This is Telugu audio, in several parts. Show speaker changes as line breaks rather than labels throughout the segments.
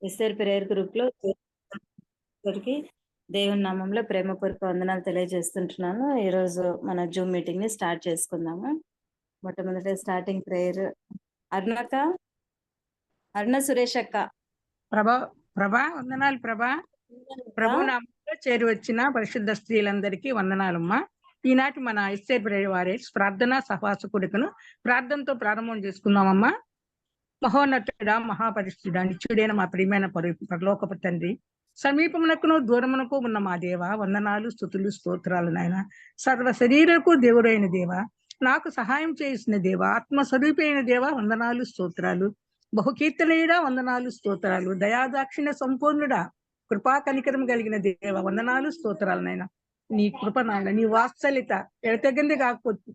ఎస్ఆర్ ప్రేయర్ గ్రూప్ లో అందరికీ దేవుని నామంలో ప్రేమపూర్వక వందనాలు తెలియజేస్తుంటున్నాను. ఈరోజు మన జూమ్ మీటింగ్ ని స్టార్ట్ చేసుకుందాము. మొట్టమొదటి స్టార్టింగ్ ప్రేయర్ అరుణక్క, అరుణ సురేష్ అక్క.
ప్రభా వందనాలు ప్రభా. ప్రభు నామంలో చేరి వచ్చిన పరిశుద్ధ స్త్రీలందరికీ వందనాలమ్మా. ఈనాటి మన ఎస్ఆర్ ప్రేయర్ వారియర్స్ ప్రార్థనా సహవాస కొడుకును ప్రార్థనతో ప్రారంభం చేసుకుందామమ్మా. మహోన్నతుడా, మహాపరిశుద్ధుడా, నిత్యుడైన మా ప్రియమైన పరలోకపు తండ్రి, సమీపమునకును దూరమునకు ఉన్న మా దేవ, వందనాలు, స్తుతులు, స్తోత్రాలు నాయన. సర్వ శరీరకు దేవుడైన దేవ, నాకు సహాయం చేసిన దేవ, ఆత్మస్వరూపి అయిన దేవ, వందనాలు, స్తోత్రాలు. బహుకీర్తనీయుడా, వందనాలు, స్తోత్రాలు. దయాదాక్షిణ్య సంపూర్ణుడా, కృపా కనికరం కలిగిన దేవ, వందనాలు, స్తోత్రాలు నాయన. నీ కృప నాయన, నీ వాత్సల్యత ఎడతెగంది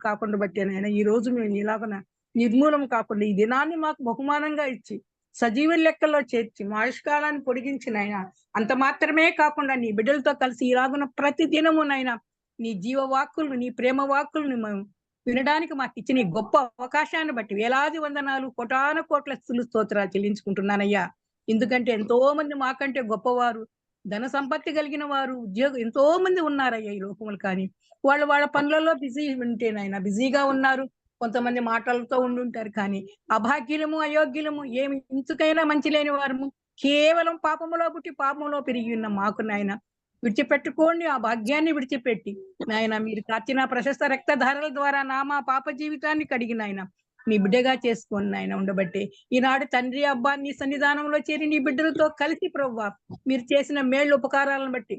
కాకుండా బట్టి నాయన ఈ రోజు మేము ఇలాగన నిర్మూలం కాకుండా ఈ దినాన్ని మాకు బహుమానంగా ఇచ్చి సజీవ లెక్కల్లో చేర్చి మా ఆయుష్కాలాన్ని పొడిగించిన ఆయన. అంత మాత్రమే కాకుండా నీ బిడ్డలతో కలిసి ఇలాగున ప్రతి దినమునైనా నీ జీవ వాక్కులను, నీ ప్రేమ వాక్కులను మేము వినడానికి మాకు ఇచ్చిన ఈ గొప్ప అవకాశాన్ని బట్టి వేలాది వందనాలు, కోటాను కోట్ల స్తోత్రాలు చెల్లించుకుంటున్నానయ్యా. ఎందుకంటే ఎంతో మంది మాకంటే గొప్పవారు, ధన సంపత్తి కలిగిన వారు, ఉద్యోగం ఎంతో మంది ఉన్నారయ్యా ఈ లోకములు. కానీ వాళ్ళ పనులలో బిజీగా ఉన్నారు. కొంతమంది మాటలతో ఉండుంటారు. కానీ అభాగ్యులము, అయోగ్యులము, ఏమి ఇంచుకైనా మంచి లేని వారము, కేవలం పాపములో పుట్టి పాపంలో పెరిగి ఉన్న మాకు నాయన విడిచిపెట్టుకోండి. ఆ భాగ్యాన్ని విడిచిపెట్టి నాయన మీరు కార్చిన ప్రశస్త రక్తధారల ద్వారా మా పాప జీవితాన్ని కడిగిన ఆయన నీ బిడ్డగా చేసుకొని నాయన ఉండబట్టే ఈనాడు తండ్రి అబ్బా నీ సన్నిధానంలో చేరి నీ బిడ్డలతో కలిసి ప్రభువా మీరు చేసిన మేళ్ళు ఉపకారాలను బట్టి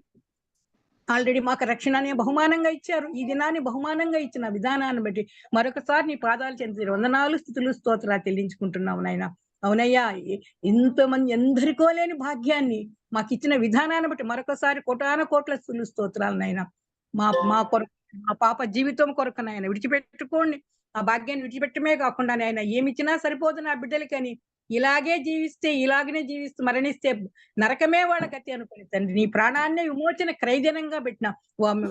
ఆల్రెడీ మాకు రక్షణ అనే బహుమానంగా ఇచ్చారు. ఈ దినాన్ని బహుమానంగా ఇచ్చిన విధానాన్ని బట్టి మరొకసారి నీ పాదాలు చెంది వందనాలు, స్థుతులు, స్తోత్రాలు చెల్లించుకుంటున్నావు నాయన. అవునయ్యా, ఎంతోమంది ఎందరికో లేని భాగ్యాన్ని మాకు ఇచ్చిన విధానాన్ని బట్టి మరొకసారి కోటాన కోట్ల స్థుతులు, స్తోత్రాలు నాయన. మా కొరకు, మా పాప జీవితం కొరకు నాయన విడిచిపెట్టుకోండి. ఆ భాగ్యాన్ని విడిచిపెట్టమే కాకుండా నాయన ఏమిచ్చినా సరిపోదు నా బిడ్డలకని ఇలాగనే జీవిస్తూ మరణిస్తే నరకమే వాళ్ళ గతి అనుకుని తండ్రి నీ ప్రాణాన్ని విమోచన క్రైదనంగా పెట్టిన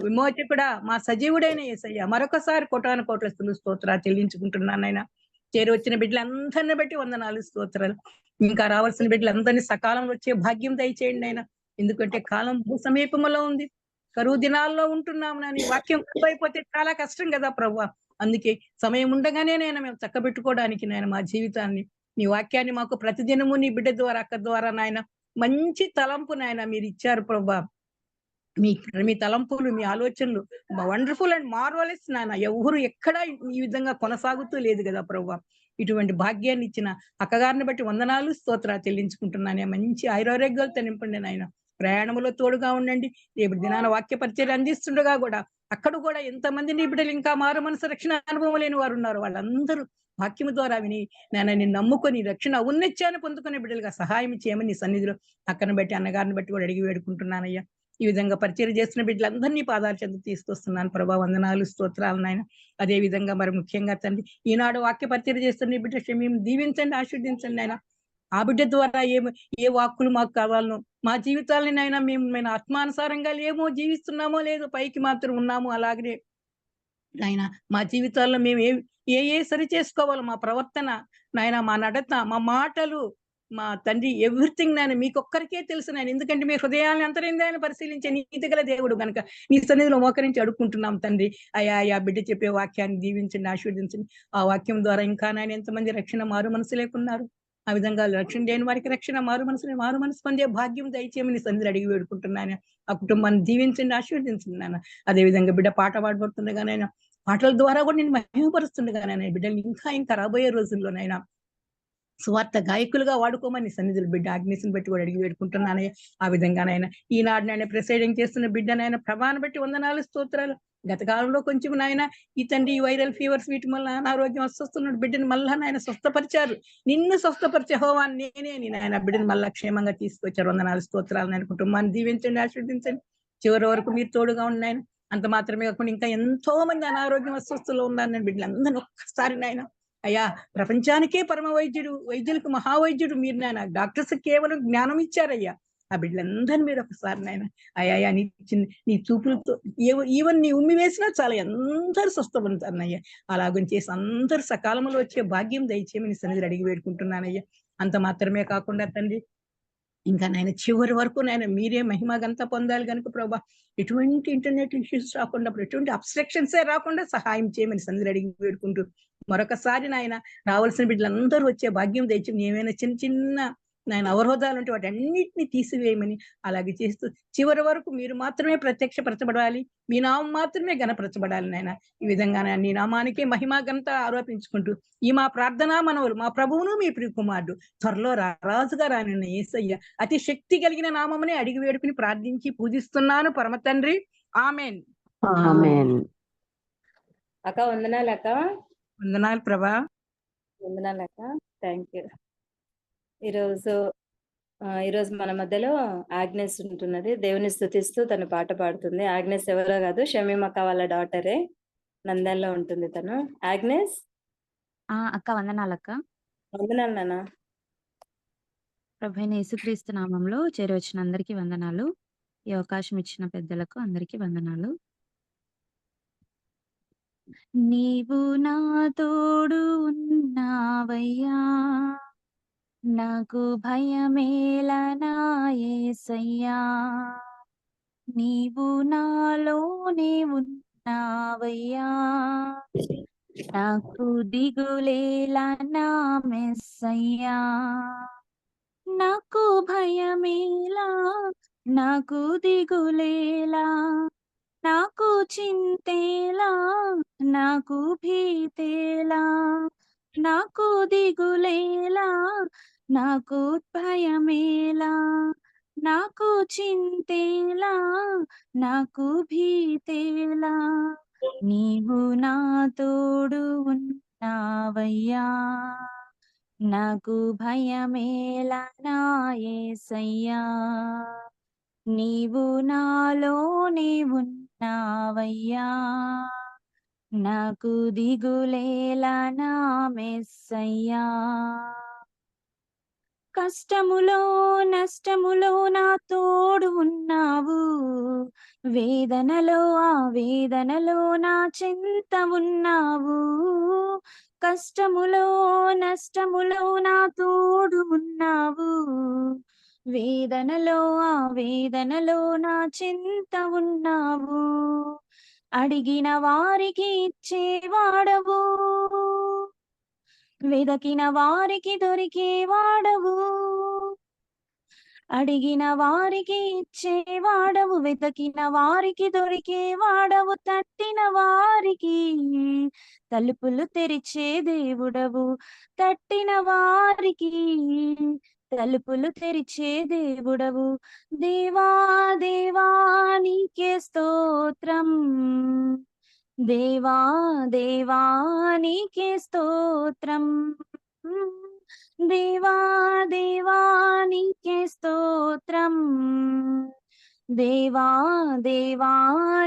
విమోచకుడా, మా సజీవుడైన యేసయ్య మరొకసారి కోటాను కోట్ల స్తోత్రాలు చెల్లించుకుంటున్నానైనా. చేరి వచ్చిన బిడ్డలందరిని బట్టి వందనాలు, స్తోత్రాలు. ఇంకా రావాల్సిన బిడ్డలందరినీ సకాలంలో వచ్చే భాగ్యం దయచేయండి ఆయన. ఎందుకంటే కాలం సమీపంలో ఉంది, కరువు దినాల్లో ఉంటున్నాము. నీ వాక్యం అయిపోతే చాలా కష్టం కదా ప్రభు. అందుకే సమయం ఉండగానే మేము చక్కబెట్టుకోవడానికి నాయన మా జీవితాన్ని, నీ వాక్యాన్ని మాకు ప్రతిదినము నీ బిడ్డ ద్వారా, అక్క ద్వారా నాయన మంచి తలంపు నాయన మీరు ఇచ్చారు ప్రభా. మీ తలంపులు, మీ ఆలోచనలు వండర్ఫుల్ అండ్ మార్వలెస్ నాయన. ఎవరు ఎక్కడా ఈ విధంగా కొనసాగుతూ లేదు కదా ప్రభా. ఇటువంటి భాగ్యాన్ని ఇచ్చిన అక్కగారిని బట్టి వందనాలు, స్తోత్రాలు చెల్లించుకుంటున్నానే. మంచి ఆయురారోగ్యాలతో నింపండి నాయన. ప్రయాణంలో తోడుగా ఉండండి. రేపు దినాన వాక్య పరిచయం అందిస్తుండగా కూడా అక్కడ కూడా ఎంతమంది నీ బిడ్డలు ఇంకా మారు మనసు రక్షణ అనుభవం లేని వారు ఉన్నారు. వాళ్ళందరూ వాక్యము ద్వారా విని నేను నమ్ముకొని రక్షణ ఉన్నత్యాన్ని పొందుకునే బిడ్డలుగా సహాయం చేయమని నీ సన్నిధిలో అక్కను బట్టి, అన్నగారిని బట్టి కూడా అడిగి వేడుకుంటున్నానయ్యా. ఈ విధంగా పరిచయం చేసిన బిడ్డలందరినీ పాదాలు చెంత తీసుకొస్తున్నాను ప్రభా. వందనాలు, స్తోత్రాలు నాయన. అదే విధంగా మరి ముఖ్యంగా తండ్రి ఈనాడు వాక్య పరిచయం చేస్తున్న బిడ్డ క్షేమం దీవించండి, ఆశీర్వదించండి ఆయన. ఆ బిడ్డ ద్వారా ఏ వాక్కులు మాకు కావాలనో మా జీవితాలని నైనా మేము ఆత్మానుసారంగా లేమో, జీవిస్తున్నామో లేదో, పైకి మాత్రం ఉన్నాము అలాగనే నాయన మా జీవితాల్లో మేము ఏ సరి చేసుకోవాలో మా ప్రవర్తన నాయన, మా నడత, మా మాటలు, మా తండ్రి ఎవ్రీథింగ్ నాయన మీకొక్కరికే తెలుసు నాయన. ఎందుకంటే మీ హృదయాన్ని అంతరిందాన్ని పరిశీలించే నీతి గల దేవుడు కనుక నీ సన్నిధిలో మోకరించి అడుక్కుంటున్నాం తండ్రి. అయా బిడ్డ చెప్పే వాక్యాన్ని దీవించండి, ఆశీర్వదించండి. ఆ వాక్యం ద్వారా ఇంకా నాయన ఎంతమంది రక్షణ మారు మనసు లేకున్నారు, ఆ విధంగా రక్షణ లేని వారికి రక్షణ, మారు మనసు పొందే భాగ్యం దయచేయమని సన్నిధిలో అడిగి వేడుకుంటున్నాను. ఆ కుటుంబాన్ని దీవించండి, ఆశీర్వదించండి నాన్న. అదే విధంగా బిడ్డ పాట పాడబడుతుండగానైనా పాటల ద్వారా కూడా నేను మహిమపరుస్తుండగానైనా బిడ్డలు ఇంకా రాబోయే రోజుల్లోనైనా స్వార్థ గాయకులుగా వాడుకోమని సన్నిధులు బిడ్డ ఆజ్ఞని బట్టి కూడా అడిగి వేడుకుంటున్నానే. ఆ విధంగానైనా ఈనాడు నాయన ప్రెసైడింగ్ చేస్తున్న బిడ్డనైనా ప్రభాను బట్టి వందనాలు, స్తోత్రాలు. గత కాలంలో కొంచెం నాయన ఈ తండ్రి వైరల్ ఫీవర్స్ వీటి వల్ల అనారోగ్యం వస్తున్నాడు బిడ్డను మళ్ళా నాయన స్వస్థపరిచారు. నిన్ను స్వస్థపరిచే హోవాన్ని నేనే నాయన బిడ్డను మళ్ళా క్షేమంగా తీసుకొచ్చారు. వందనాలు, స్తోత్రాలు నాయన. కుటుంబాన్ని దీవించండి, ఆశీర్వదించండి. చివరి వరకు మీరు తోడుగా ఉన్నాయన. అంత మాత్రమే కాకుండా ఇంకా ఎంతో మంది అనారోగ్యం అస్వస్థలో ఉన్నారు నేను బిడ్డలందరూ ఒక్కసారి నాయన. అయ్యా ప్రపంచానికే పరమ వైద్యుడు, వైద్యులకు మహావైద్యుడు మీరు నాయన. డాక్టర్స్ కేవలం జ్ఞానం ఇచ్చారయ్యా. ఆ బిడ్డలందరినీ మీరు ఒకసారి నాయన అయ్యా నీ చూపులతో ఈవెన్ నీ ఉమ్మి వేసినా చాలా అందరూ స్వస్థపడతారనయ్యా. అలాగని చేసి అందరూ సకాలంలో వచ్చే భాగ్యం దయచేయమని సన్నిధిని అడిగి వేడుకుంటున్నానయ్యా. అంత మాత్రమే కాకుండా తండ్రి ఇంకా నాయన చివరి వరకు నాయన మీరే మహిమగంతా పొందాలి కనుక ప్రభా, ఎటువంటి ఇంటర్నెట్ ఇష్యూస్ రాకుండా, ఎటువంటి అబ్స్ట్రక్షన్సే రాకుండా సహాయం చేయమని సందడి అడిగి వేడుకుంటూ, మరొకసారి నాయన రావాల్సిన బిడ్డలందరూ వచ్చే భాగ్యం తెచ్చి, ఏమైనా చిన్న చిన్న నాయన అవరోధాలు ఉంటే వాటి అన్నిటిని తీసివేయమని, అలాగే చేస్తూ చివరి వరకు మీరు మాత్రమే ప్రత్యక్షపరచబడాలి, మీ నామం మాత్రమే గణపరచబడాలి నాయన. ఈ విధంగా నీ నామానికే మహిమగంతా ఆరోపించుకుంటూ ఈ మా ప్రార్థనా మనవులు మా ప్రభువును మీ ప్రియ కుమారుడు త్వరలో రాజుగా రానున్న యేసయ్య అతి శక్తి కలిగిన నామమునే అడిగి వేడుకుని ప్రార్థించి పూజిస్తున్నాను పరమ తండ్రి. ఆమెన్.
ఆమేన్.
అక్క వందనాలు అక్క.
వందనాలు ప్రభా.
వందనాలు అక్క. Thank you. ఈరోజు మన మధ్యలో ఆగ్నెస్ ఉంటున్నది. దేవుని స్తుతిస్తూ తను పాట పాడుతుంది. ఆగ్నెస్ ఎవరో కాదు, షమీమక్క వాళ్ళ డాటరే, నంద్యాలలో ఉంటుంది తను. ఆగ్నెస్.
అక్క వందనాలక్క.
వందనాలు నాన్న.
ప్రభువైన యేసుక్రీస్తు నామంలో చేరవచ్చిన అందరికీ వందనాలు. ఈ అవకాశం ఇచ్చిన పెద్దలకు అందరికీ వందనాలు. నీవు నా తోడు ఉన్నావయ్యా, నాకు భయమేలా నా యేసయ్యా, నీవు నాలోనే ఉన్నావయ్యా, నాకు దిగులేలా నా మెస్సయ్యా, నాకు భయమేలా, నాకు దిగులేలా, నాకు చింతేలా, నాకు భీతేలా, నాకు దిగులేలా, నాకు భయమేలా, నాకు చింతేలా, నాకు భీతేలా, నీవు నా తోడు ఉన్నావయ్యా, నాకు భయమేలా నా యేసయ్యా, నీవు నాలోనే ఉన్నావయ్యా, నాకు దిగులేలా నా మెస్సయ్యా, కష్టములో నష్టములో నా తోడు ఉన్నావు, వేదనలో ఆ వేదనలో నా చెంత ఉన్నావు, కష్టములో నష్టములో నా తోడు ఉన్నావు, వేదనలో ఆ వేదనలో నా చెంత ఉన్నావు, అడిగిన వారికి ఇచ్చేవాడవు, వెదకిన వారికి దొరికేవాడవు, అడిగిన వారికి ఇచ్చేవాడవు, వెతకిన వారికి దొరికేవాడవు, తట్టిన వారికి తలుపులు తెరిచే దేవుడవు, తట్టిన వారికి తలుపులు తెరిచే దేవుడవు, దేవా దేవా నీకే స్తోత్రం, దేవా దేవా నీకే స్తోత్రం, దేవా దేవా నీకే స్తోత్రం, దేవా దేవా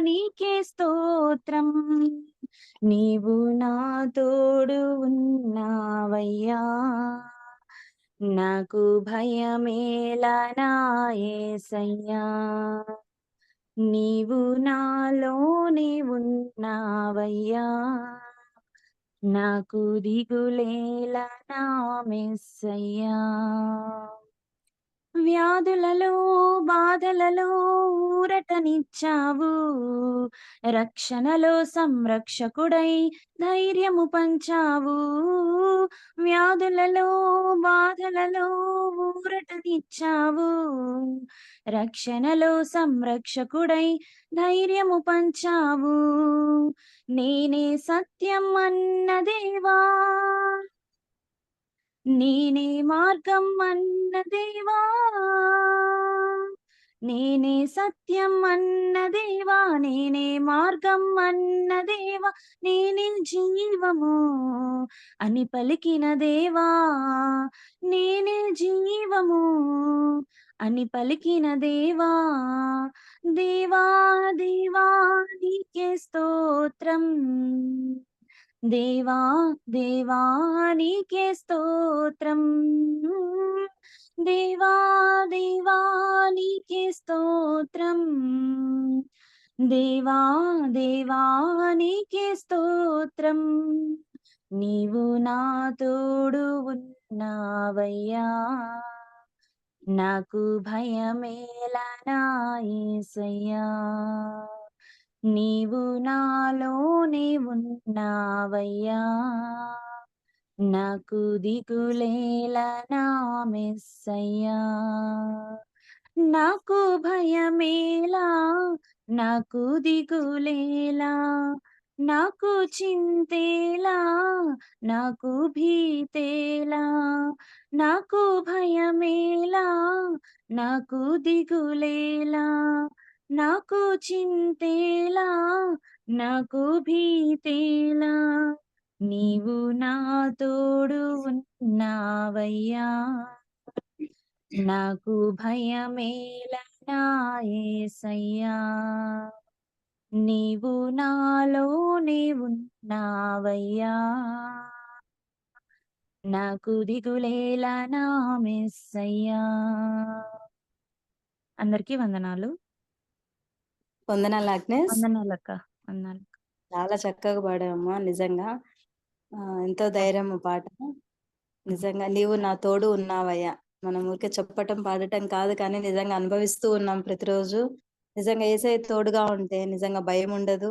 నీకే స్తోత్రం, నీవు నా తోడు ఉన్నావయ్యా, నాకు భయమేలా నా యేసయ్యా, నీవు నాలోనే ఉన్నావయ్యా, నాకు దిగులేలా నా మెస్సయ్యా, వ్యాధులలో బాధలలో ఊరటనిచ్చావు, రక్షణలో సంరక్షకుడై ధైర్యము పంచావు, వ్యాధులలో బాధలలో ఊరటనిచ్చావు, రక్షణలో సంరక్షకుడై ధైర్యము పంచావు, నేనే సత్యం అన్న దేవా, నేనే మార్గం అన్న దేవా, నేనే సత్యం అన్న దేవా, నేనే మార్గం అన్న దేవా, నేనే జీవము అని పలికిన దేవా, నేనే జీవము అని పలికిన దేవా, దేవా దేవా నీకే స్తోత్రం, దేవా దేవా నీకే స్తోత్రం, దేవా దేవా నీకే స్తోత్రం, దేవా దేవా నీకే స్తోత్రం, నీవు నా తోడు ఉన్నావయ్యా, నాకు భయమేలా నా యేసయ్యా, నీవు నాలోనే ఉన్నావయ్యా, నాకు దిగులేలా నా మెస్సయ్యా, నాకు భయమేలా, నాకు దిగులేలా, నాకు చింతేలా, నాకు భీతేలా, నాకు భయమేలా, నాకు దిగులేలా, నాకు చింతేలా, నాకు భీతేలా, నీవు నా తోడు ఉన్నావయ్యా, నాకు భయమేలా నా యేసయ్యా, నీవు నాలోనే ఉన్నావయ్యా, నాకు దిగులేలా నా మెస్సయ్యా. అందరికీ వందనాలు.
వందనాలు ఆగ్నేస్.
వందనాలక్క. వందనాలు.
చాలా చక్కగా పాడావమ్మా నిజంగా. ఎంతో ధైర్యం పాట. నిజంగా నీవు నా తోడు ఉన్నావయ్యా. మనం ఊరికే చెప్పటం పాడటం కాదు, కానీ నిజంగా అనుభవిస్తూ ఉన్నాం ప్రతిరోజు. నిజంగా యేసయ్య తోడుగా ఉంటే నిజంగా భయం ఉండదు,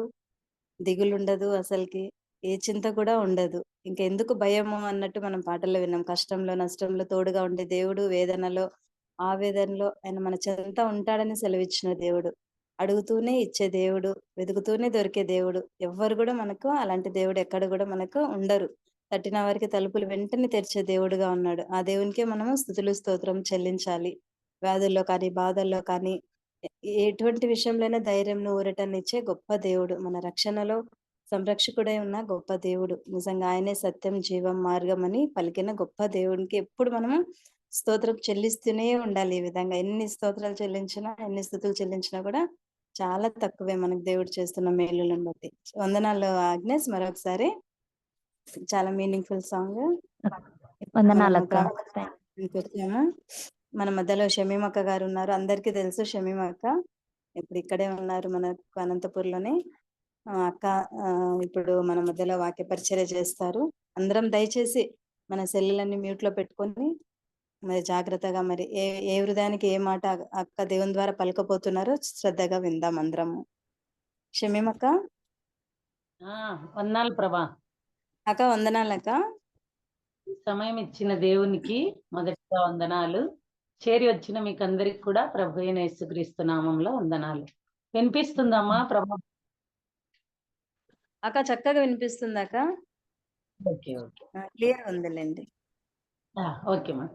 దిగులు ఉండదు, అసలుకి ఏ చింత కూడా ఉండదు. ఇంకెందుకు భయము అన్నట్టు మనం పాటల్లో విన్నాం. కష్టంలో నష్టంలో తోడుగా ఉండే దేవుడు, వేదనలో ఆవేదనలో ఆయన మన చెంత ఉంటాడని సెలవిచ్చిన దేవుడు, అడుగుతూనే ఇచ్చే దేవుడు, వెతుకుతూనే దొరికే దేవుడు. ఎవ్వరు కూడా మనకు అలాంటి దేవుడు ఎక్కడ కూడా మనకు ఉండరు. తట్టిన వారికి తలుపులు వెంటనే తెరిచే దేవుడుగా ఉన్నాడు. ఆ దేవునికే మనము స్తుతులు స్తోత్రం చెల్లించాలి. వ్యాధుల్లో కానీ బాధల్లో కానీ ఎటువంటి విషయంలోనే ధైర్యంను ఊరటనిచ్చే గొప్ప దేవుడు, మన రక్షణలో సంరక్షకుడై ఉన్న గొప్ప దేవుడు. నిజంగా ఆయనే సత్యం జీవం మార్గం అని పలికిన గొప్ప దేవునికి ఎప్పుడు మనము స్తోత్రం చెల్లిస్తూనే ఉండాలి. ఈ విధంగా ఎన్ని స్తోత్రాలు చెల్లించినా, ఎన్ని స్తుతులు చెల్లించినా కూడా చాలా తక్కువే మనకు దేవుడు చేస్తున్న మేలులను బట్టి. వందనాలు ఆగ్నేస్. మరొకసారి చాలా మీనింగ్ఫుల్ సాంగ్.
వందనాలక్క.
వచ్చాము. మన మధ్యలో షమీమ్ అక్క గారు ఉన్నారు. అందరికీ తెలుసు షమీమ్ అక్క ఇప్పుడు ఇక్కడే ఉన్నారు మనకు అనంతపూర్లోనే. అక్క ఇప్పుడు మన మధ్యలో వాక్య పరిచర్య చేస్తారు. అందరం దయచేసి మన సెల్లులన్నీ మ్యూట్ లో పెట్టుకొని మరి జాగ్రత్తగా మరి ఏ హృదయానికి ఏ మాట అక్క దేవుని ద్వారా పలకపోతున్నారో శ్రద్ధగా విందాం అందరము. షమీమ్ అక్క.
వందనాలు ప్రభా.
అక్క వందనాలు అక్క.
సమయం ఇచ్చిన దేవునికి మొదటిగా వందనాలు. చేరి వచ్చిన మీకు అందరికి కూడా ప్రభు అయిన యేసుక్రీస్తు నామంలో వందనాలు. వినిపిస్తుందమ్మా ప్రభా?
అక్క చక్కగా వినిపిస్తుంది అక్క.
ఓకే ఓకే,
క్లియర్ ఉందిలేండి.
ఓకే మా.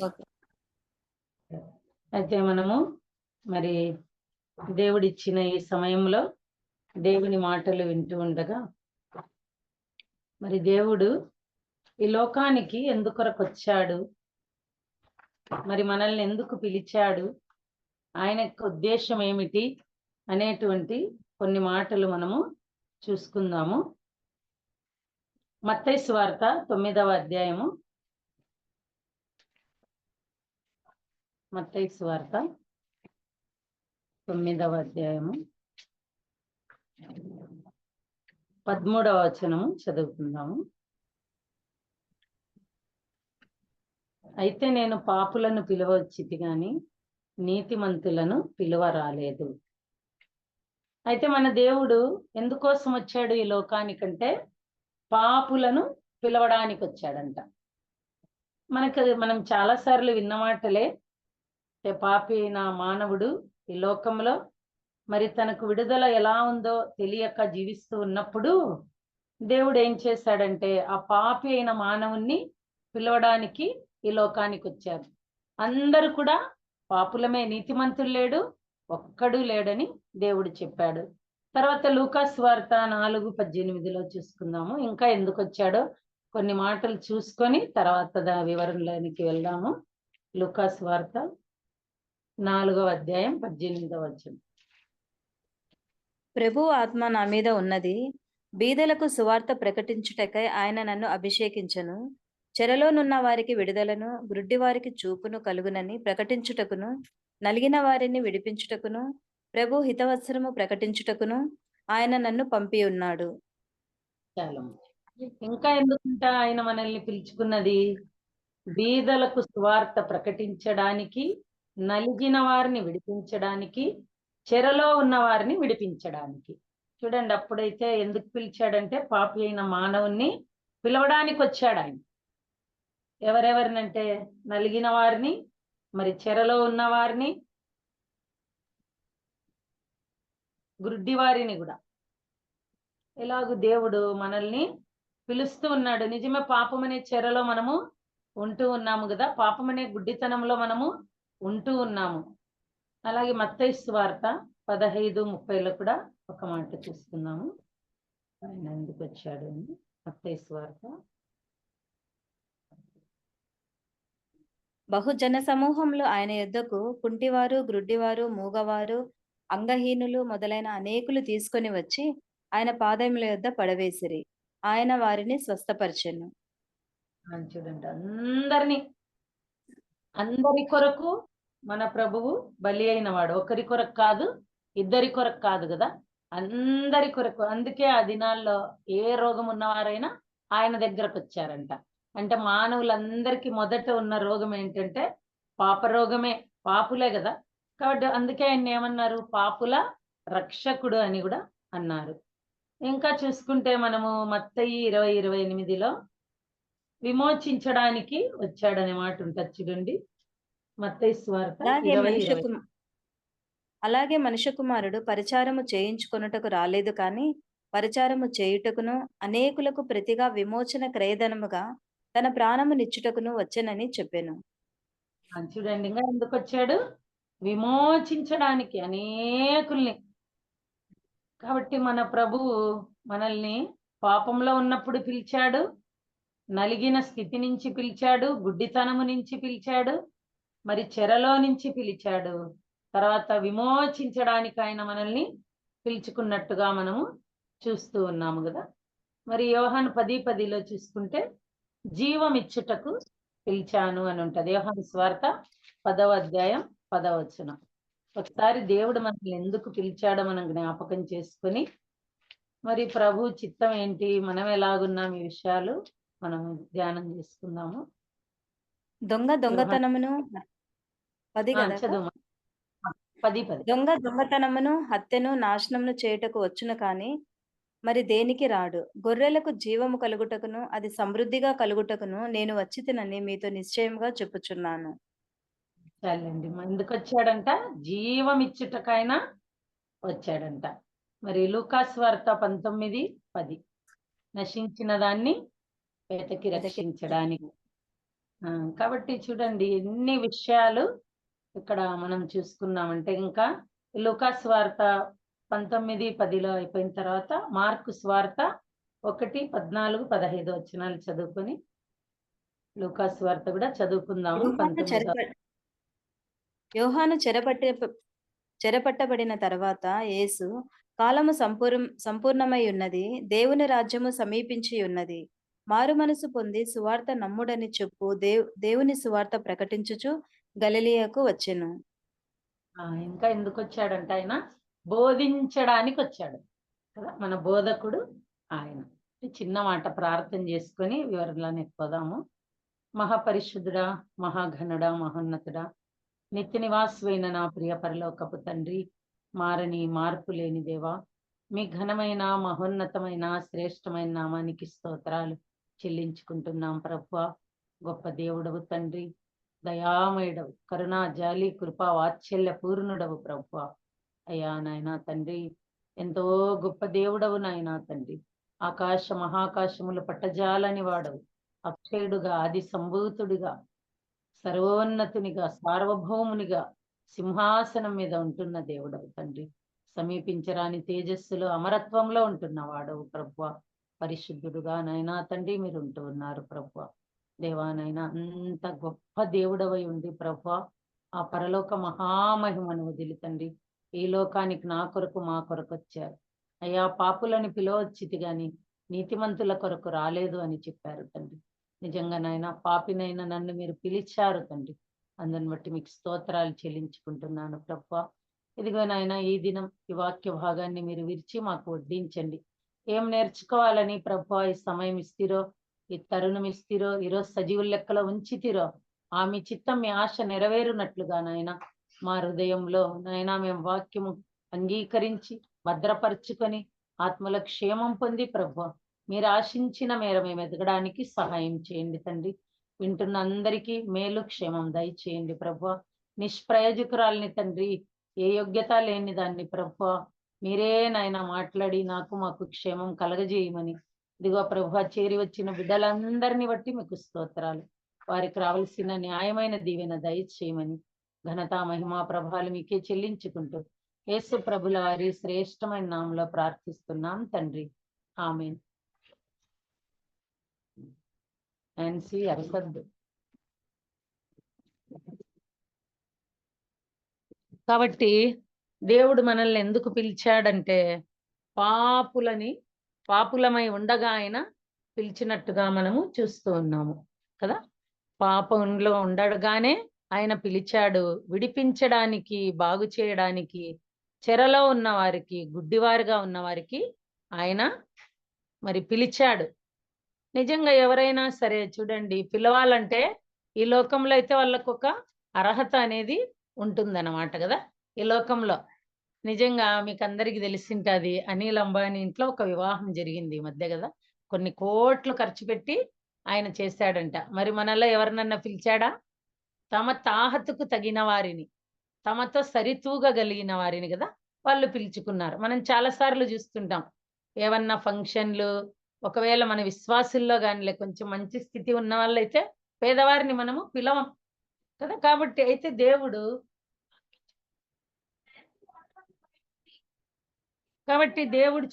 ఓకే.
అయితే మనము మరి దేవుడిచ్చిన ఈ సమయంలో దేవుని మాటలు వింటూ ఉండగా, మరి దేవుడు ఈ లోకానికి ఎందుకొరకు వచ్చాడు, మరి మనల్ని ఎందుకు పిలిచాడు, ఆయన యొక్క ఉద్దేశం ఏమిటి అనేటువంటి కొన్ని మాటలు మనము చూసుకుందాము. మత్తయి సువార్త 9వ అధ్యాయము. మత్తయి సువార్త 9వ అధ్యాయము 13వ వచనము చదువుకుందాము. అయితే నేను పాపులను పిలువచ్చితి గాని నీతిమంతులను పిలువ రాలేదు. అయితే మన దేవుడు ఎందుకోసం వచ్చాడు ఈ లోకానికంటే పాపులను పిలవడానికి వచ్చాడంట. మనం చాలా సార్లు విన్న మాటలే. పాపి నా మానవుడు ఈ లోకంలో మరి తనకు విడుదల ఎలా ఉందో తెలియక జీవిస్తూ ఉన్నప్పుడు దేవుడు ఏం చేశాడంటే ఆ పాపి అయిన మానవుణ్ణి పిలవడానికి ఈ లోకానికి వచ్చారు. అందరూ కూడా పాపులమే, నీతిమంతులు లేడు, ఒక్కడు లేడని దేవుడు చెప్పాడు. తర్వాత లూకా సువార్త 4:18 చూసుకుందాము. ఇంకా ఎందుకు వచ్చాడో కొన్ని మాటలు చూసుకొని తర్వాత వివరణలోనికి వెళ్దాము. లూకా సువార్త 4వ అధ్యాయం 18వ వచనం.
ప్రభు ఆత్మ నా మీద ఉన్నది, బీదలకు సువార్త ప్రకటించుటకై ఆయన నన్ను అభిషేకించను, చెరలోనున్న వారికి విడుదలను, గ్రుడ్డి వారికి చూపును కలుగునని ప్రకటించుటకును, నలిగిన వారిని విడిపించుటకును, ప్రభు హితవత్సరము ప్రకటించుటకును ఆయన నన్ను పంపి ఉన్నాడు.
చాలా ఇంకా ఎందుకంట ఆయన మనల్ని పిలుచుకున్నది? బీదలకు సువార్త ప్రకటించడానికి, నలిగిన వారిని విడిపించడానికి, చెరలో ఉన్న వారిని విడిపించడానికి. చూడండి, అప్పుడైతే ఎందుకు పిలిచాడంటే పాపి అయిన మానవుణ్ణి పిలవడానికి వచ్చాడు ఆయన. ఎవరెవరినంటే నలిగిన వారిని, మరి చెరలో ఉన్న వారిని, గుడ్డి వారిని కూడా. ఎలాగూ దేవుడు మనల్ని పిలుస్తూ ఉన్నాడు. నిజమే, పాపం అనే చెరలో మనము ఉంటూ ఉన్నాము కదా, పాపం అనే గుడ్డితనంలో మనము ఉంటూ ఉన్నాము. అలాగే మత్తయి సువార్త 15:30లో కూడా ఒక మాట చూస్తున్నాము. ఆయన ఎందుకు వచ్చాడు అని. మత్తయి సువార్త
బహుజన సమూహంలో ఆయన యొద్దకు కుంటివారు, గ్రుడ్డివారు, మూగవారు, అంగహీనులు మొదలైన అనేకులు తీసుకొని వచ్చి ఆయన పాదముల యొద్ద పడవేసిరి. ఆయన వారిని స్వస్థపరిచెను.
చూడండి, అందరి కొరకు మన ప్రభువు బలి అయిన వాడు. ఒకరి కొరకు కాదు, ఇద్దరి కొరకు కాదు కదా, అందరి కొరకు. అందుకే ఆ దినాల్లో ఏ రోగం ఉన్నవారైనా ఆయన దగ్గరకు వచ్చారంట. అంటే మానవులందరికీ మొదట ఉన్న రోగం ఏంటంటే పాప రోగమే, పాపులే కదా. కాబట్టి అందుకే ఆయన ఏమన్నారు, పాపుల రక్షకుడు అని కూడా అన్నారు. ఇంకా చూసుకుంటే మనము మత్తయి 20:28లో విమోచించడానికి వచ్చాడనే మాట ఉంటుంది చూడండి. మత్తయి సువార్త 20:20.
అలాగే మనుష్య కుమారుడు పరిచారము చేయించుకొనుటకు రాలేదు కానీ పరిచారము చేయుటకును అనేకులకు ప్రతిగా విమోచన క్రయధనముగా తన ప్రాణము నిచ్చుటకును వచ్చెనని చెప్పాను.
చూడండి, ఇంకా ఎందుకు వచ్చాడు, విమోచించడానికి అనేకుల్ని. కాబట్టి మన ప్రభువు మనల్ని పాపంలో ఉన్నప్పుడు పిలిచాడు, నలిగిన స్థితి నుంచి పిలిచాడు, గుడ్డితనము నుంచి పిలిచాడు, మరి చెరలో నుంచి పిలిచాడు. తర్వాత విమోచించడానికి ఆయన మనల్ని పిలుచుకున్నట్టుగా మనము చూస్తూ ఉన్నాము కదా. మరి యోహాను 10:10లో చూసుకుంటే జీవం ఇచ్చుటకు పిలిచాను అని ఉంటది. యోహాను సువార్త 10వ అధ్యాయం 10వ వచనం. ఒకసారి దేవుడు మనల్ని ఎందుకు పిలిచాడో మనం జ్ఞాపకం చేసుకుని, మరి ప్రభు చిత్తం ఏంటి, మనం ఎలాగున్నాం, ఈ విషయాలు మనం ధ్యానం చేసుకుందాము.
దొంగతనమును 10 కదా.
చదువు. 10.
దొంగతనమును, హత్యను, నాశనమును చేయుటకు వచ్చును కానీ మరి దేనికి రాడు. గొర్రెలకు జీవము కలుగుటకును అది సమృద్ధిగా కలుగుటకును నేను వచ్చితినని మీతో నిశ్చయముగా చెప్పుచున్నాను.
చాలండి, ఎందుకు వచ్చాడంట, జీవం ఇచ్చుటకైనా వచ్చాడంట. మరి లూకాసు వార్త 19:10 నశించిన దాన్ని వెతకి రక్షించడానికి. కాబట్టి చూడండి, ఎన్ని విషయాలు ఇక్కడ మనం చూసుకున్నామంటే. ఇంకా లూకాసు వార్త 19:10లో అయిపోయిన తర్వాత మార్కు స్వార్త 1:14-15 వచనాలు చదువుకొని లూకాసు వార్త కూడా చదువుకుందాము.
యోహాను చెరపట్టబడిన తర్వాత యేసు, కాలము సంపూర్ణమై ఉన్నది, దేవుని రాజ్యము సమీపించి ఉన్నది, మారు మనసు పొంది సువార్త నమ్ముడని చెప్పు దేవుని సువార్త ప్రకటించుచు గలిలయకు వచ్చెను.
ఇంకా ఎందుకు వచ్చాడంట, ఆయన బోధించడానికి వచ్చాడు కదా, మన బోధకుడు ఆయన. చిన్న మాట ప్రార్థన చేసుకొని వివరణలోకి పోదాము. మహాపరిశుద్ధుడా, మహాఘనుడా, మహోన్నతుడా, నిత్య నివాసువైన నా ప్రియ పరలోకపు తండ్రి, మారని మార్పు లేని దేవా, మీ ఘనమైన మహోన్నతమైన శ్రేష్టమైన నామానికి స్తోత్రాలు చెల్లించుకుంటున్నాం ప్రభువా. గొప్ప దేవుడవు తండ్రి, దయామయుడవు, కరుణా జాలి కృపా వాత్సల్య పూర్ణుడవు ప్రభువా. అయ్యా నాయనా తండ్రి, ఎంతో గొప్ప దేవుడవు నాయనా తండ్రి. ఆకాశ మహాకాశములు పట్టజాలని వాడవు, అక్షయుడుగా, ఆది సంభూతుడిగా, సర్వోన్నతునిగా, సార్వభౌమునిగా సింహాసనం మీద ఉంటున్న దేవుడవు తండ్రి. సమీపించరాని తేజస్సులో అమరత్వంలో ఉంటున్న వాడవు ప్రభువా. పరిశుద్ధుడుగా నాయనా తండ్రి మీరు ఉంటూ ఉన్నారు ప్రభువా. దేవానైనా అంత గొప్ప దేవుడవై ఉండి ప్రభువా, ఆ పరలోక మహామహిమను వదిలి తండ్రి ఈ లోకానికి నా కొరకు మా కొరకు వచ్చారు. అయ్యా, పాపులని పిలవచ్చితి గాని నీతిమంతుల కొరకు రాలేదు అని చెప్పారు తండ్రి. నిజంగా నాయన, పాపినైనా నన్ను మీరు పిలిచారు తండ్రి. అందుని బట్టి మీకు స్తోత్రాలు చెల్లించుకుంటున్నాను ప్రభువా. ఇదిగో నాయన, ఈ దినం ఈ వాక్య భాగాన్ని మీరు విరిచి మాకు వడ్డించండి. ఏం నేర్చుకోవాలని ప్రభువా ఈ సమయం ఇస్తిరో ఈ తరుణం ఇస్తిరో, ఈరోజు సజీవుల లెక్కలో ఉంచితిరో, మీ చిత్తం మీ ఆశ నెరవేరునట్లుగా నాయన మా హృదయంలో నాయన మేము వాక్యము అంగీకరించి భద్రపరుచుకొని ఆత్మల క్షేమం పొంది ప్రభు మీరు ఆశించిన మేర మేము ఎదగడానికి సహాయం చేయండి తండ్రి. వింటున్న అందరికీ మేలు క్షేమం దయచేయండి ప్రభు. నిష్ప్రయోజకురాల్ని తండ్రి, ఏ యోగ్యత లేని దాన్ని ప్రభు మీరే నాయన మాట్లాడి మాకు క్షేమం కలగజేయమని ఇదిగో ప్రభు చేరి వచ్చిన బిడ్డలందరినీ బట్టి మీకు స్తోత్రాలు. వారికి రావాల్సిన న్యాయమైన దీవెన దయచేయమని ఘనత మహిమా ప్రభావాలు మీకే చెల్లించుకుంటూ యేసు ప్రభుల వారి శ్రేష్టమైన నామంలో ప్రార్థిస్తున్నాం తండ్రి, ఆమేన్. నాన్సీ అరసద్దు. కాబట్టి దేవుడు మనల్ని ఎందుకు పిలిచాడంటే పాపులమై ఉండగా ఆయన పిలిచినట్టుగా మనము చూస్తూ ఉన్నాము కదా. పాపంలో ఉండగానే ఆయన పిలిచాడు, విడిపించడానికి, బాగు చేయడానికి, చెరలో ఉన్న వారికి, గుడ్డివారిగా ఉన్న వారికి ఆయన మరి పిలిచాడు. నిజంగా ఎవరైనా సరే చూడండి, పిలవాలంటే ఈ లోకంలో అయితే వాళ్ళకు ఒక అర్హత అనేది ఉంటుందన్నమాట కదా. ఈ లోకంలో నిజంగా మీకు అందరికి తెలిసింటది, అనిల్ అంబానీ ఇంట్లో ఒక వివాహం జరిగింది ఈ మధ్య కదా. కొన్ని కోట్లు ఖర్చు పెట్టి ఆయన చేశాడంట. మరి మనలో ఎవరినన్నా పిలిచాడా? తమ తాహతుకు తగిన వారిని, తమతో సరితూగగలిగిన వారిని కదా వాళ్ళు పిలుచుకున్నారు. మనం చాలా సార్లు చూస్తుంటాం, ఏమన్నా ఫంక్షన్లు, ఒకవేళ మన విశ్వాసుల్లో కానీ కొంచెం మంచి స్థితి ఉన్న వాళ్ళైతే పేదవారిని మనము పిలవం కదా. కాబట్టి అయితే దేవుడు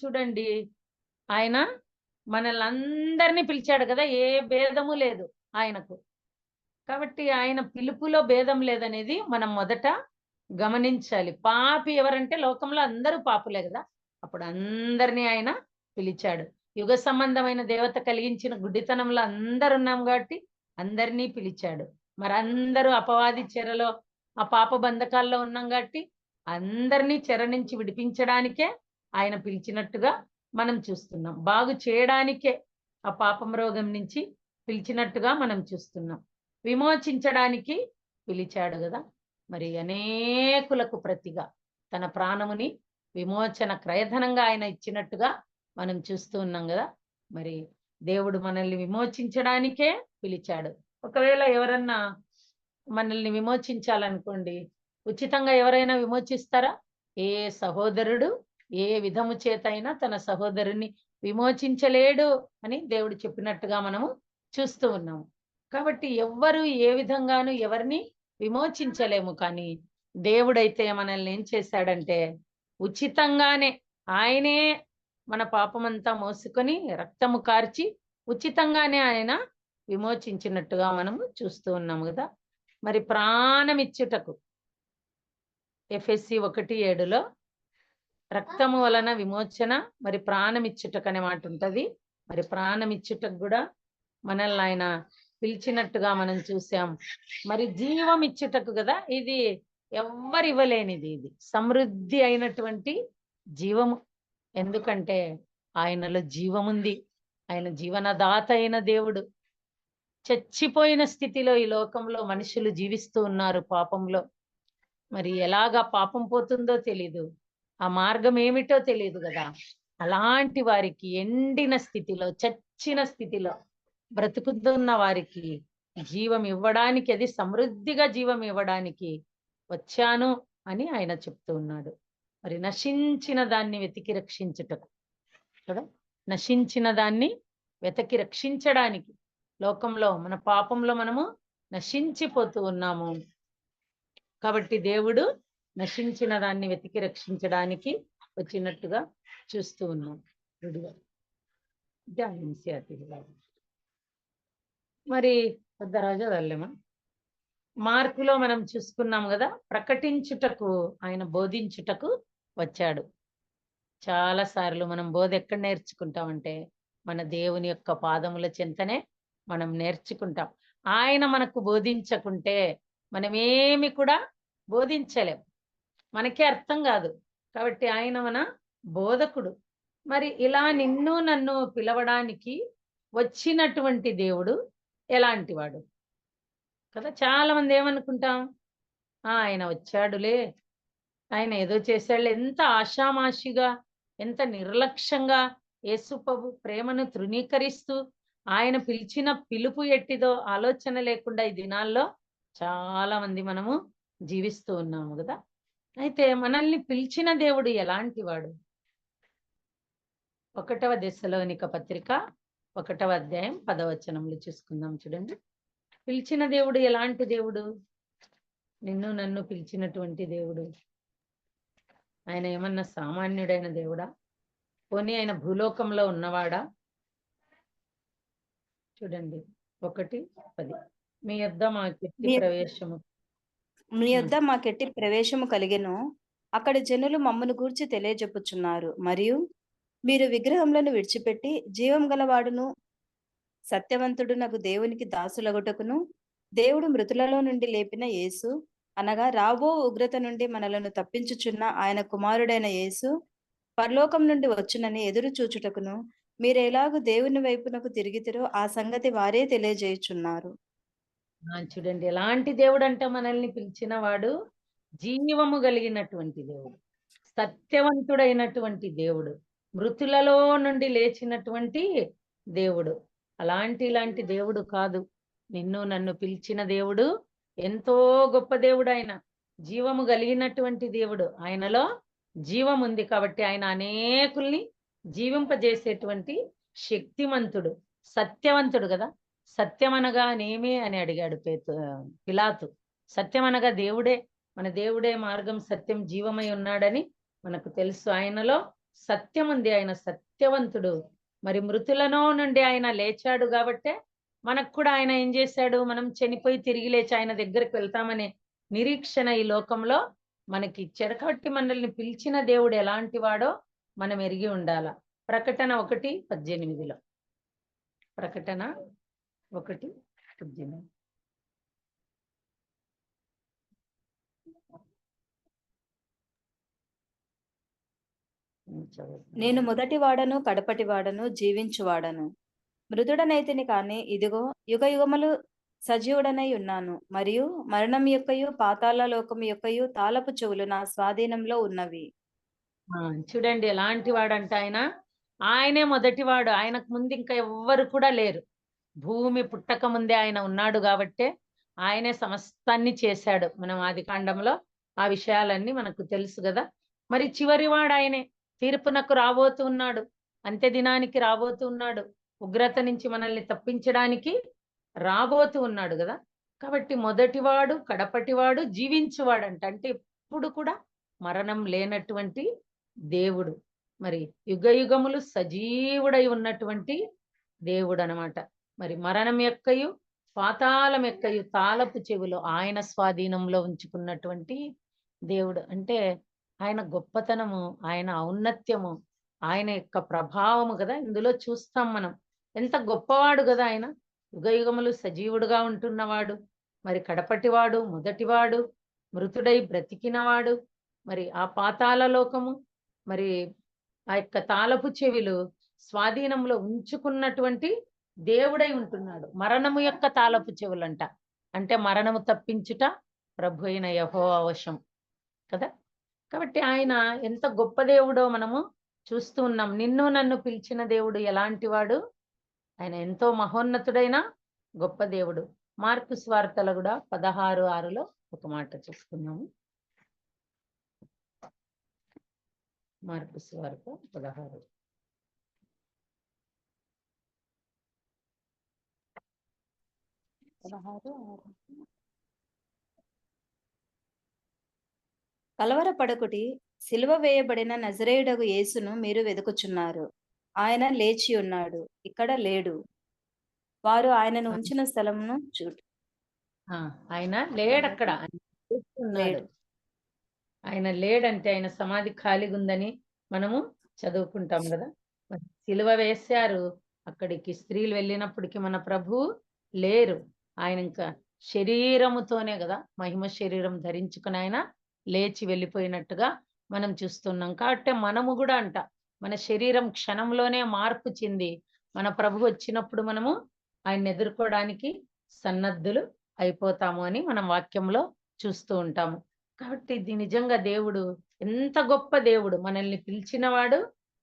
చూడండి, ఆయన మనల్ని అందరినీ పిలిచాడు కదా, ఏ భేదము లేదు ఆయనకు. కాబట్టి ఆయన పిలుపులో భేదం లేదనేది మనం మొదట గమనించాలి. పాపి ఎవరంటే లోకంలో అందరూ పాపులే కదా, అప్పుడు అందరినీ ఆయన పిలిచాడు. యుగ సంబంధమైన దేవత కలిగించిన గుడ్డితనంలో అందరు ఉన్నాం కాబట్టి అందరినీ పిలిచాడు. మరి అందరూ అపవాది చెరలో, ఆ పాప బంధకాల్లో ఉన్నాం కాబట్టి అందరినీ చెర నుంచి విడిపించడానికే ఆయన పిలిచినట్టుగా మనం చూస్తున్నాం. బాగు చేయడానికే ఆ పాపం రోగం నుంచి పిలిచినట్టుగా మనం చూస్తున్నాం. విమోచించడానికి పిలిచాడు కదా. మరి అనేకులకు ప్రతిగా తన ప్రాణముని విమోచన క్రయధనంగా ఆయన ఇచ్చినట్టుగా మనం చూస్తూ ఉన్నాం కదా. మరి దేవుడు మనల్ని విమోచించడానికే పిలిచాడు. ఒకవేళ ఎవరన్నా మనల్ని విమోచించాలనుకోండి, ఉచితంగా ఎవరైనా విమోచిస్తారా? ఏ సహోదరుడు ఏ విధము చేత అయినా తన సహోదరుని విమోచించలేడు అని దేవుడు చెప్పినట్టుగా మనము చూస్తూ ఉన్నాము. కాబట్టి ఎవ్వరు ఏ విధంగాను ఎవరిని విమోచించలేము. కానీ దేవుడైతే మనల్ని ఏం చేశాడంటే ఉచితంగానే ఆయనే మన పాపమంతా మోసుకొని రక్తము కార్చి ఉచితంగానే ఆయన విమోచించినట్టుగా మనము చూస్తూ ఉన్నాము కదా. మరి ప్రాణమిచ్చుటకు ఎఫెసీ 1:7 రక్తము వలన విమోచన, మరి ప్రాణమిచ్చుటకు అనే మాట ఉంటది. మరి ప్రాణమిచ్చుటకు కూడా మనల్ని ఆయన పిలిచినట్టుగా మనం చూసాం. మరి జీవం ఇచ్చుటకు కదా, ఇది ఎవ్వరు ఇవ్వలేనిది, ఇది సమృద్ధి అయినటువంటి జీవము. ఎందుకంటే ఆయనలో జీవముంది. ఆయన జీవనదాత అయిన దేవుడు. చచ్చిపోయిన స్థితిలో ఈ లోకంలో మనుషులు జీవిస్తూ ఉన్నారు పాపంలో. మరి ఎలాగా పాపం పోతుందో తెలీదు, ఆ మార్గం ఏమిటో తెలియదు కదా. అలాంటి వారికి ఎండిన స్థితిలో, చచ్చిన స్థితిలో బ్రతుకుతున్న వారికి జీవం ఇవ్వడానికి, అది సమృద్ధిగా జీవం ఇవ్వడానికి వచ్చాను అని ఆయన చెప్తూ ఉన్నాడు. మరి నశించిన దాన్ని వెతికి రక్షించుటకు కదా, నశించిన దాన్ని వెతికి రక్షించడానికి. లోకంలో మన పాపంలో మనము నశించిపోతూ ఉన్నాము. కాబట్టి దేవుడు నశించిన దాన్ని వెతికి రక్షించడానికి వచ్చినట్టుగా చూస్తూ ఉన్నాం. మరి పెద్దరాజు వెళ్ళమా మార్కులో మనం చూసుకున్నాం కదా, ప్రకటించుటకు, ఆయన బోధించుటకు వచ్చాడు. చాలా సార్లు మనం బోధ ఎక్కడ నేర్చుకుంటామంటే మన దేవుని యొక్క పాదముల చెంతనే మనం నేర్చుకుంటాం. ఆయన మనకు బోధించకుంటే మనమేమి కూడా బోధించలేం, మనకే అర్థం కాదు. కాబట్టి ఆయన మన బోధకుడు. మరి ఇలా నిన్ను నన్ను పిలవడానికి వచ్చినటువంటి దేవుడు ఎలాంటి వాడు కదా. చాలా మంది ఏమనుకుంటాం, ఆయన వచ్చాడులే, ఆయన ఏదో చేశాడులే. ఎంత ఆషామాషిగా, ఎంత నిర్లక్ష్యంగా యేసు ప్రభు ప్రేమను తృణీకరిస్తూ ఆయన పిలిచిన పిలుపు ఎట్టిదో ఆలోచన లేకుండా ఈ దినాల్లో చాలా మంది మనము జీవిస్తూ ఉన్నాము కదా. అయితే మనల్ని పిలిచిన దేవుడు ఎలాంటి వాడు? 1వ దెస్సలోనిక పత్రిక 1వ అధ్యాయం 10వ వచనంలో చూసుకుందాం. చూడండి, పిలిచిన దేవుడు ఎలాంటి దేవుడు? నిన్ను నన్ను పిలిచినటువంటి దేవుడు ఆయన ఏమన్నా సామాన్యుడైన దేవుడా? పోనీ ఆయన భూలోకంలో ఉన్నవాడా? చూడండి 1:10, మీ యొద్ద మాకెట్టి ప్రవేశము
మీ యొద్ద మాకెట్టి ప్రవేశము కలిగెను, అక్కడి జనులు మమ్మను గూర్చి తెలియజెప్పుచున్నారు. మరియు మీరు విగ్రహములను విడిచిపెట్టి జీవం గలవాడును సత్యవంతుడునగు దేవునికి దాసులగుటకును దేవుడు మృతులలో నుండి లేపిన యేసు అనగా రాబో ఉగ్రత నుండి మనలను తప్పించుచున్న ఆయన కుమారుడైన యేసు పరలోకం నుండి వచ్చునని ఎదురు చూచుటకును మీరు ఎలాగూ దేవుని వైపునకు తిరిగితిరో ఆ సంగతి వారే తెలియజేయుచున్నారు.
చూడండి, ఎలాంటి దేవుడు అంట మనల్ని పిలిచిన వాడు? జీవము కలిగినటువంటి దేవుడు, సత్యవంతుడైనటువంటి దేవుడు, మృతులలో నుండి లేచినటువంటి దేవుడు. ఇలాంటి దేవుడు కాదు. నిన్ను నన్ను పిలిచిన దేవుడు ఎంతో గొప్ప దేవుడు. ఆయన జీవము కలిగినటువంటి దేవుడు. ఆయనలో జీవం ఉంది కాబట్టి ఆయన అనేకుల్ని జీవింపజేసేటువంటి శక్తిమంతుడు, సత్యవంతుడు కదా. సత్యమనగా నేమే అని అడిగాడు పిలాతు. సత్యమనగా దేవుడే, మన దేవుడే మార్గం సత్యం జీవమై ఉన్నాడని మనకు తెలుసు. ఆయనలో సత్యం ఉంది, ఆయన సత్యవంతుడు. మరి మృతులలో నుండి ఆయన లేచాడు కాబట్టే మనకు కూడా ఆయన ఏం చేశాడు, మనం చనిపోయి తిరిగి లేచి ఆయన దగ్గరికి వెళ్తామనే నిరీక్షణ ఈ లోకంలో మనకి ఇచ్చాడు. కాబట్టి మనల్ని పిలిచిన దేవుడు ఎలాంటి వాడో మనం ఎరిగి ఉండాల. ప్రకటన 1:18, ప్రకటన 1:18.
నేను మొదటి వాడను కడపటి వాడను జీవించువాడను, మృదుడనైతిని కానీ ఇదిగో యుగ యుగములు సజీవుడనై ఉన్నాను, మరియు మరణం యొక్కయు పాతాళ లోకము యొక్కయు తాళపు చెవులు నా స్వాధీనంలో ఉన్నవి.
చూడండి, ఎలాంటి వాడంట ఆయన. ఆయనే మొదటివాడు, ఆయనకు ముందు ఇంకా ఎవ్వరు కూడా లేరు. భూమి పుట్టక ముందే ఆయన ఉన్నాడు కాబట్టే ఆయనే సమస్తాన్ని చేశాడు. మనం ఆదికాండంలో ఆ విషయాలన్నీ మనకు తెలుసు కదా. మరి చివరివాడు ఆయనే, తీర్పునకు రాబోతూ ఉన్నాడు, అంత్య దినానికి రాబోతూ ఉన్నాడు, ఉగ్రత నుంచి మనల్ని తప్పించడానికి రాబోతూ ఉన్నాడు కదా. కాబట్టి మొదటివాడు కడపటివాడు జీవించువాడంట. అంటే ఎప్పుడు కూడా మరణం లేనటువంటి దేవుడు, మరి యుగ యుగములు సజీవుడై ఉన్నటువంటి దేవుడు అన్నమాట. మరి మరణం యొక్కయు పాతాళం యొక్కయు తాళపు చెవులు ఆయన స్వాధీనంలో ఉంచుకున్నటువంటి దేవుడు. అంటే ఆయన గొప్పతనము, ఆయన ఔన్నత్యము, ఆయన యొక్క ప్రభావము కదా ఇందులో చూస్తాం మనం. ఎంత గొప్పవాడు కదా ఆయన. యుగ యుగములు సజీవుడుగా ఉంటున్నవాడు, మరి కడపటివాడు, మొదటివాడు, మృతుడై బ్రతికినవాడు, మరి ఆ పాతాళ లోకము, మరి ఆ యొక్క తాళపు చెవిలు స్వాధీనంలో ఉంచుకున్నటువంటి దేవుడై ఉంటున్నాడు. మరణము యొక్క తాళపు చెవులంట. అంటే మరణము తప్పించుట ప్రభు అయిన యెహోవా వశం కదా. కాబట్టి ఆయన ఎంత గొప్ప దేవుడో మనము చూస్తూ ఉన్నాం. నిన్ను నన్ను పిలిచిన దేవుడు ఎలాంటి వాడు? ఆయన ఎంతో మహోన్నతుడైన గొప్ప దేవుడు. మార్కు సువార్తలో కూడా 16:6లో ఒక మాట చూసుకున్నాము. మార్కు సువార్త 16.
కలవరపడకుటి, సిలువ వేయబడిన నజరేయుడగు యేసును మీరు వెదుకుచున్నారు. ఆయన లేచి ఉన్నాడు, ఇక్కడ లేడు. వారు ఆయనను ఉంచిన స్థలమును చూడు.
ఆయన లేడక్కడ, ఉన్నాడు. ఆయన లేడంటే ఆయన సమాధి ఖాళీగా ఉందని మనము చదువుకుంటాం కదా. సిలువ వేశారు, అక్కడికి స్త్రీలు వెళ్ళినప్పటికీ మన ప్రభు లేరు. ఆయన ఇంకా శరీరముతోనే కదా, మహిమ శరీరం ధరించుకుని ఆయన లేచి వెళ్ళిపోయినట్టుగా మనం చూస్తున్నాం. కాబట్టి మనము కూడా అంట మన శరీరం క్షణంలోనే మార్పు చెంది మన ప్రభు వచ్చినప్పుడు మనము ఆయన్ని ఎదుర్కోవడానికి సన్నద్ధులు అయిపోతాము అని మనం వాక్యంలో చూస్తూ ఉంటాము. కాబట్టి ఇది నిజంగా దేవుడు ఎంత గొప్ప దేవుడు. మనల్ని పిలిచినవాడు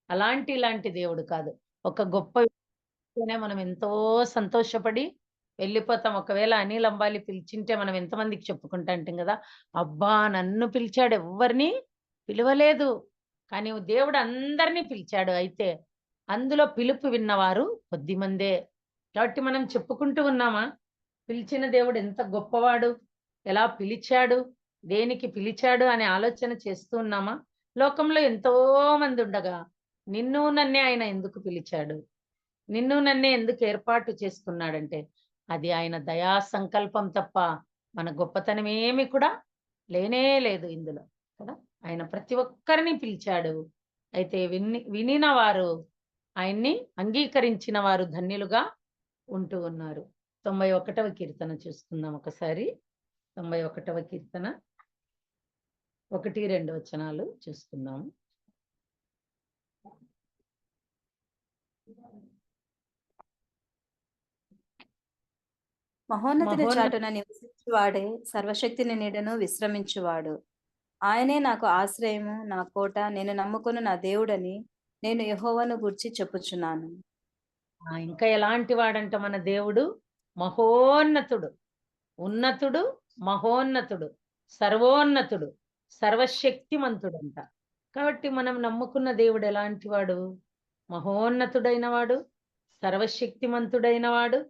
ఇలాంటి దేవుడు కాదు. ఒక గొప్ప వ్యక్తినే మనం ఎంతో సంతోషపడి వెళ్ళిపోతాం. ఒకవేళ అనిల్ అంబానీ పిలిచింటే మనం ఎంతమందికి చెప్పుకుంటాంటాం కదా, అబ్బా నన్ను పిలిచాడు, ఎవ్వరిని పిలవలేదు, కానీ దేవుడు అందరినీ పిలిచాడు. అయితే అందులో పిలుపు విన్నవారు కొద్దిమందే. కాబట్టి మనం చెప్పుకుంటూ ఉన్నామా, పిలిచిన దేవుడు ఎంత గొప్పవాడు, ఎలా పిలిచాడు, దేనికి పిలిచాడు అనే ఆలోచన చేస్తూ ఉన్నామా? లోకంలో ఎంతో మంది ఉండగా నిన్ను నన్నే ఆయన ఎందుకు పిలిచాడు, నిన్ను నన్నే ఎందుకు ఏర్పాటు చేసుకున్నాడంటే అది ఆయన దయా సంకల్పం తప్ప మన గొప్పతనం ఏమి కూడా లేనే లేదు ఇందులో కదా. ఆయన ప్రతి ఒక్కరిని పిలిచాడు. అయితే వినిన వారు, ఆయన్ని అంగీకరించిన వారు ధన్యులుగా ఉంటూ ఉన్నారు. 91వ కీర్తన చూసుకుందాం ఒకసారి. 91వ కీర్తన 1-2 వచనాలు చూసుకుందాము.
మహోన్నతిని చాటున నివసించువాడే సర్వశక్తిని నీడను విశ్రమించువాడు. ఆయనే నాకు ఆశ్రయము, నా కోట, నేను నమ్ముకున్న నా దేవుడని నేను యెహోవాను గూర్చి చెప్పుచున్నాను.
ఇంకా ఎలాంటి వాడంట మన దేవుడు? మహోన్నతుడు, ఉన్నతుడు, మహోన్నతుడు, సర్వోన్నతుడు, సర్వశక్తిమంతుడంట. కాబట్టి మనం నమ్ముకున్న దేవుడు ఎలాంటి వాడు? మహోన్నతుడైన వాడు, సర్వశక్తిమంతుడైన వాడు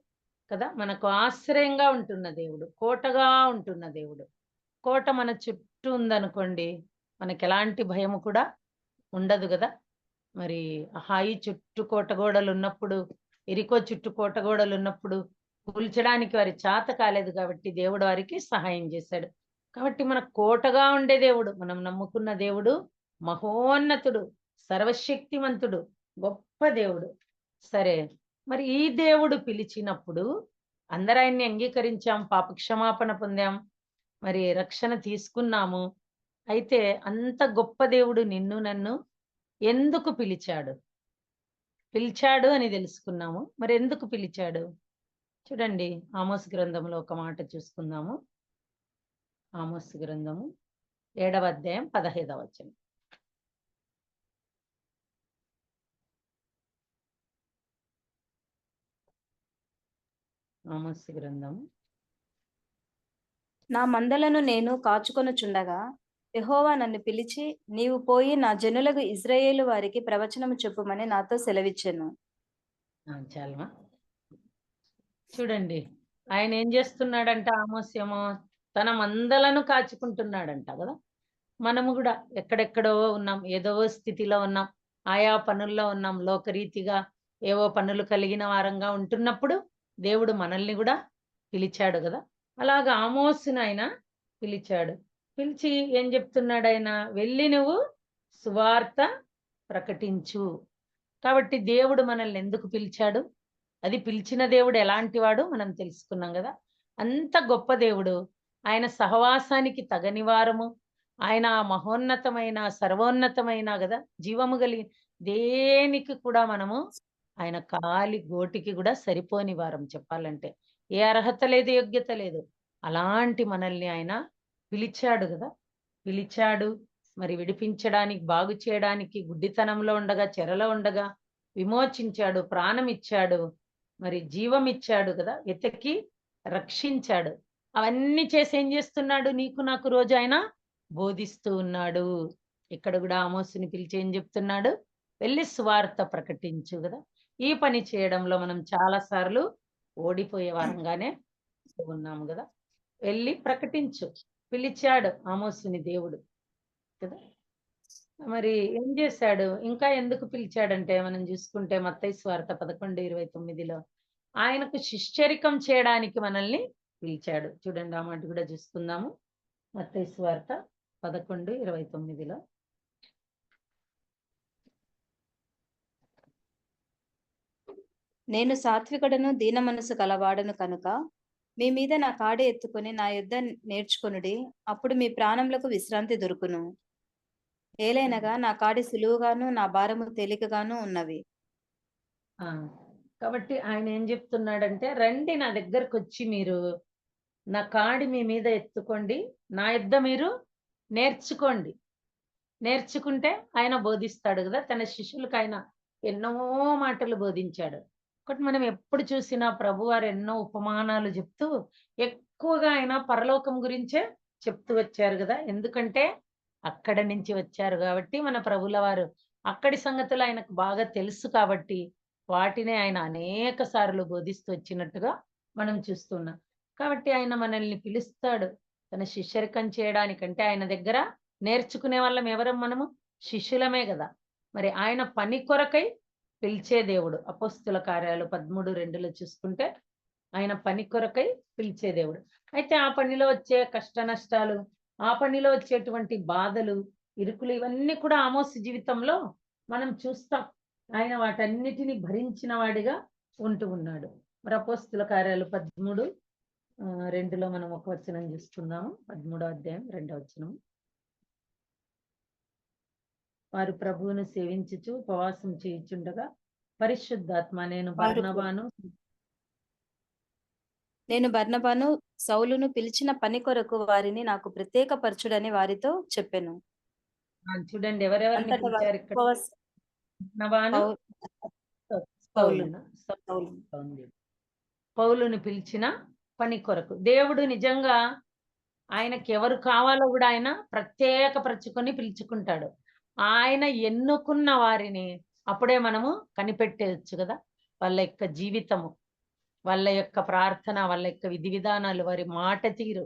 కదా. మనకు ఆశ్రయంగా ఉంటున్న దేవుడు, కోటగా ఉంటున్న దేవుడు. కోట మన చుట్టూ ఉందనుకోండి, మనకి ఎలాంటి భయము కూడా ఉండదు కదా. మరి హాయి చుట్టూ కోటగోడలు ఉన్నప్పుడు, ఎరికో చుట్టూ కోటగోడలు ఉన్నప్పుడు కూల్చడానికి వారి చేత కాలేదు కాబట్టి దేవుడు వారికి సహాయం చేశాడు. కాబట్టి మన కోటగా ఉండే దేవుడు, మనం నమ్ముకున్న దేవుడు మహోన్నతుడు, సర్వశక్తిమంతుడు, గొప్ప దేవుడు. సరే, మరి ఈ దేవుడు పిలిచినప్పుడు అందరూ ఆయన్ని అంగీకరించాం, పాప క్షమాపణ పొందాం, మరి రక్షణ తీసుకున్నాము. అయితే అంత గొప్ప దేవుడు నిన్ను నన్ను ఎందుకు పిలిచాడు అని తెలుసుకున్నాము. మరి ఎందుకు పిలిచాడు? చూడండి, ఆమోస్ గ్రంథంలో ఒక మాట చూసుకుందాము. ఆమోస్ గ్రంథము 7వ అధ్యాయం 15వ వచనం. ఆమోస్ గ్రంథము.
నా మందలను నేను కాచుకొనుచుండగా యెహోవా నన్ను పిలిచి, నీవు పోయి నా జనులకు ఇశ్రాయేలు వారికి ప్రవచనము చెప్పుమని నాతో సెలవిచ్చెను.
చాలమా. చూడండి, ఆయన ఏం చేస్తున్నాడంట? ఆమోస్యమో తన మందలను కాచుకుంటున్నాడంట కదా. మనము కూడా ఎక్కడెక్కడో ఉన్నాం, ఏదో స్థితిలో ఉన్నాం, ఆయా పనుల్లో ఉన్నాం, లోకరీతిగా ఏవో పనులు కలిగిన వారంగా ఉంటున్నప్పుడు దేవుడు మనల్ని కూడా పిలిచాడు కదా. అలాగా ఆమోసును ఆయన పిలిచాడు. పిలిచి ఏం చెప్తున్నాడు ఆయన? వెళ్ళి నువ్వు సువార్త ప్రకటించు. కాబట్టి దేవుడు మనల్ని ఎందుకు పిలిచాడు, అది పిలిచిన దేవుడు ఎలాంటి వాడు మనం తెలుసుకున్నాం కదా. అంత గొప్ప దేవుడు, ఆయన సహవాసానికి తగనివారము, ఆయన మహోన్నతమైన సర్వోన్నతమైన కదా, జీవము కలిగి దేనికి కూడా మనము ఆయన కాలి గోటికి కూడా సరిపోని వారం. చెప్పాలంటే ఏ అర్హత లేదు, యోగ్యత లేదు. అలాంటి మనల్ని ఆయన పిలిచాడు కదా. పిలిచాడు, మరి విడిపించడానికి, బాగు చేయడానికి, గుడ్డితనంలో ఉండగా, చెరలో ఉండగా విమోచించాడు, ప్రాణం ఇచ్చాడు, మరి జీవం ఇచ్చాడు కదా, వెతికి రక్షించాడు. అవన్నీ చేసి ఏం చేస్తున్నాడు? నీకు నాకు రోజు ఆయన బోధిస్తూ ఉన్నాడు. ఇక్కడ కూడా ఆమోసుని పిలిచి ఏం చెప్తున్నాడు? వెళ్ళి సువార్త ప్రకటించు కదా. ఈ పని చేయడంలో మనం చాలా సార్లు ఓడిపోయే వారంగానే ఉన్నాము కదా. వెళ్ళి ప్రకటించు, పిలిచాడు ఆమోసుని దేవుడు కదా. మరి ఏం చేశాడు? ఇంకా ఎందుకు పిలిచాడంటే మనం చూసుకుంటే మత్తయి సువార్త 11:29లో ఆయనకు శిష్యరికం చేయడానికి మనల్ని పిలిచాడు. చూడండి, ఆ మాట కూడా చూసుకుందాము. మత్తయి సువార్త 11:29లో
నేను సాత్వికుడను, దీన మనసు గలవాడను కనుక మీ మీద నా కాడి ఎత్తుకొని నా యుద్ధ నేర్చుకొనుడి, అప్పుడు మీ ప్రాణములకు విశ్రాంతి దొరుకును. ఏలైనగా నా కాడి సులువుగాను నా భారము తేలికగాను ఉన్నవి.
కాబట్టి ఆయన ఏం చెప్తున్నాడంటే, రండి నా దగ్గరకు వచ్చి మీరు నా కాడి మీ మీద ఎత్తుకోండి, నా యొద్ద మీరు నేర్చుకోండి. నేర్చుకుంటే ఆయన బోధిస్తాడు కదా, తన శిష్యులకు ఆయన ఎన్నో మాటలు బోధించాడు. ఒకటి మనం ఎప్పుడు చూసినా ప్రభువారు ఎన్నో ఉపమానాలు చెప్తూ ఎక్కువగా ఆయన పరలోకం గురించే చెప్తూ వచ్చారు కదా. ఎందుకంటే అక్కడ నుంచి వచ్చారు కాబట్టి మన ప్రభుల వారు అక్కడి సంగతులు ఆయనకు బాగా తెలుసు కాబట్టి వాటినే ఆయన అనేక సార్లు బోధిస్తూ వచ్చినట్టుగా మనం చూస్తున్నాం. కాబట్టి ఆయన మనల్ని పిలుస్తాడు తన శిష్యరికం చేయడానికంటే. ఆయన దగ్గర నేర్చుకునే వాళ్ళం ఎవరం? మనము శిష్యులమే కదా. మరి ఆయన పని కొరకై పిలిచే దేవుడు. అపోస్తుల కార్యాలు 13:2లో చూసుకుంటే ఆయన పని కొరకై పిలిచే దేవుడు. అయితే ఆ పనిలో వచ్చే కష్ట నష్టాలు, ఆ పనిలో వచ్చేటువంటి బాధలు, ఇరుకులు ఇవన్నీ కూడా ఆమోసు జీవితంలో మనం చూస్తాం. ఆయన వాటన్నిటిని భరించిన వాడిగా ఉంటూ ఉన్నాడు. మరి అపోస్తుల కార్యాలు 13:2లో మనం ఒక వచనం చూస్తున్నాము. 13వ అధ్యాయం 2వ వచనం. వారు ప్రభువును సేవించుచు ఉపవాసం చేయుచుండగా పరిశుద్ధాత్మ నేను బర్నబాను
సౌలును పిలిచిన పని కొరకు వారిని నాకు ప్రత్యేకపరచుడని వారితో చెప్పెను.
చూడండి ఎవరెవరిని
అంతటా వారు
పిలిచారు ఇక్కడ?
ఉపవాస-
బర్నబాను,
పౌలును.
పౌలుని పిలిచిన పని కొరకు. దేవుడు నిజంగా ఆయనకి ఎవరు కావాలో కూడా ఆయన ప్రత్యేకపరచుకొని పిలుచుకుంటాడు. ఆయన ఎన్నుకున్న వారిని అప్పుడే మనము కనిపెట్టేయచ్చు కదా. వాళ్ళ యొక్క జీవితము, వాళ్ళ యొక్క ప్రార్థన, వాళ్ళ యొక్క విధి విధానాలు, వారి మాట తీరు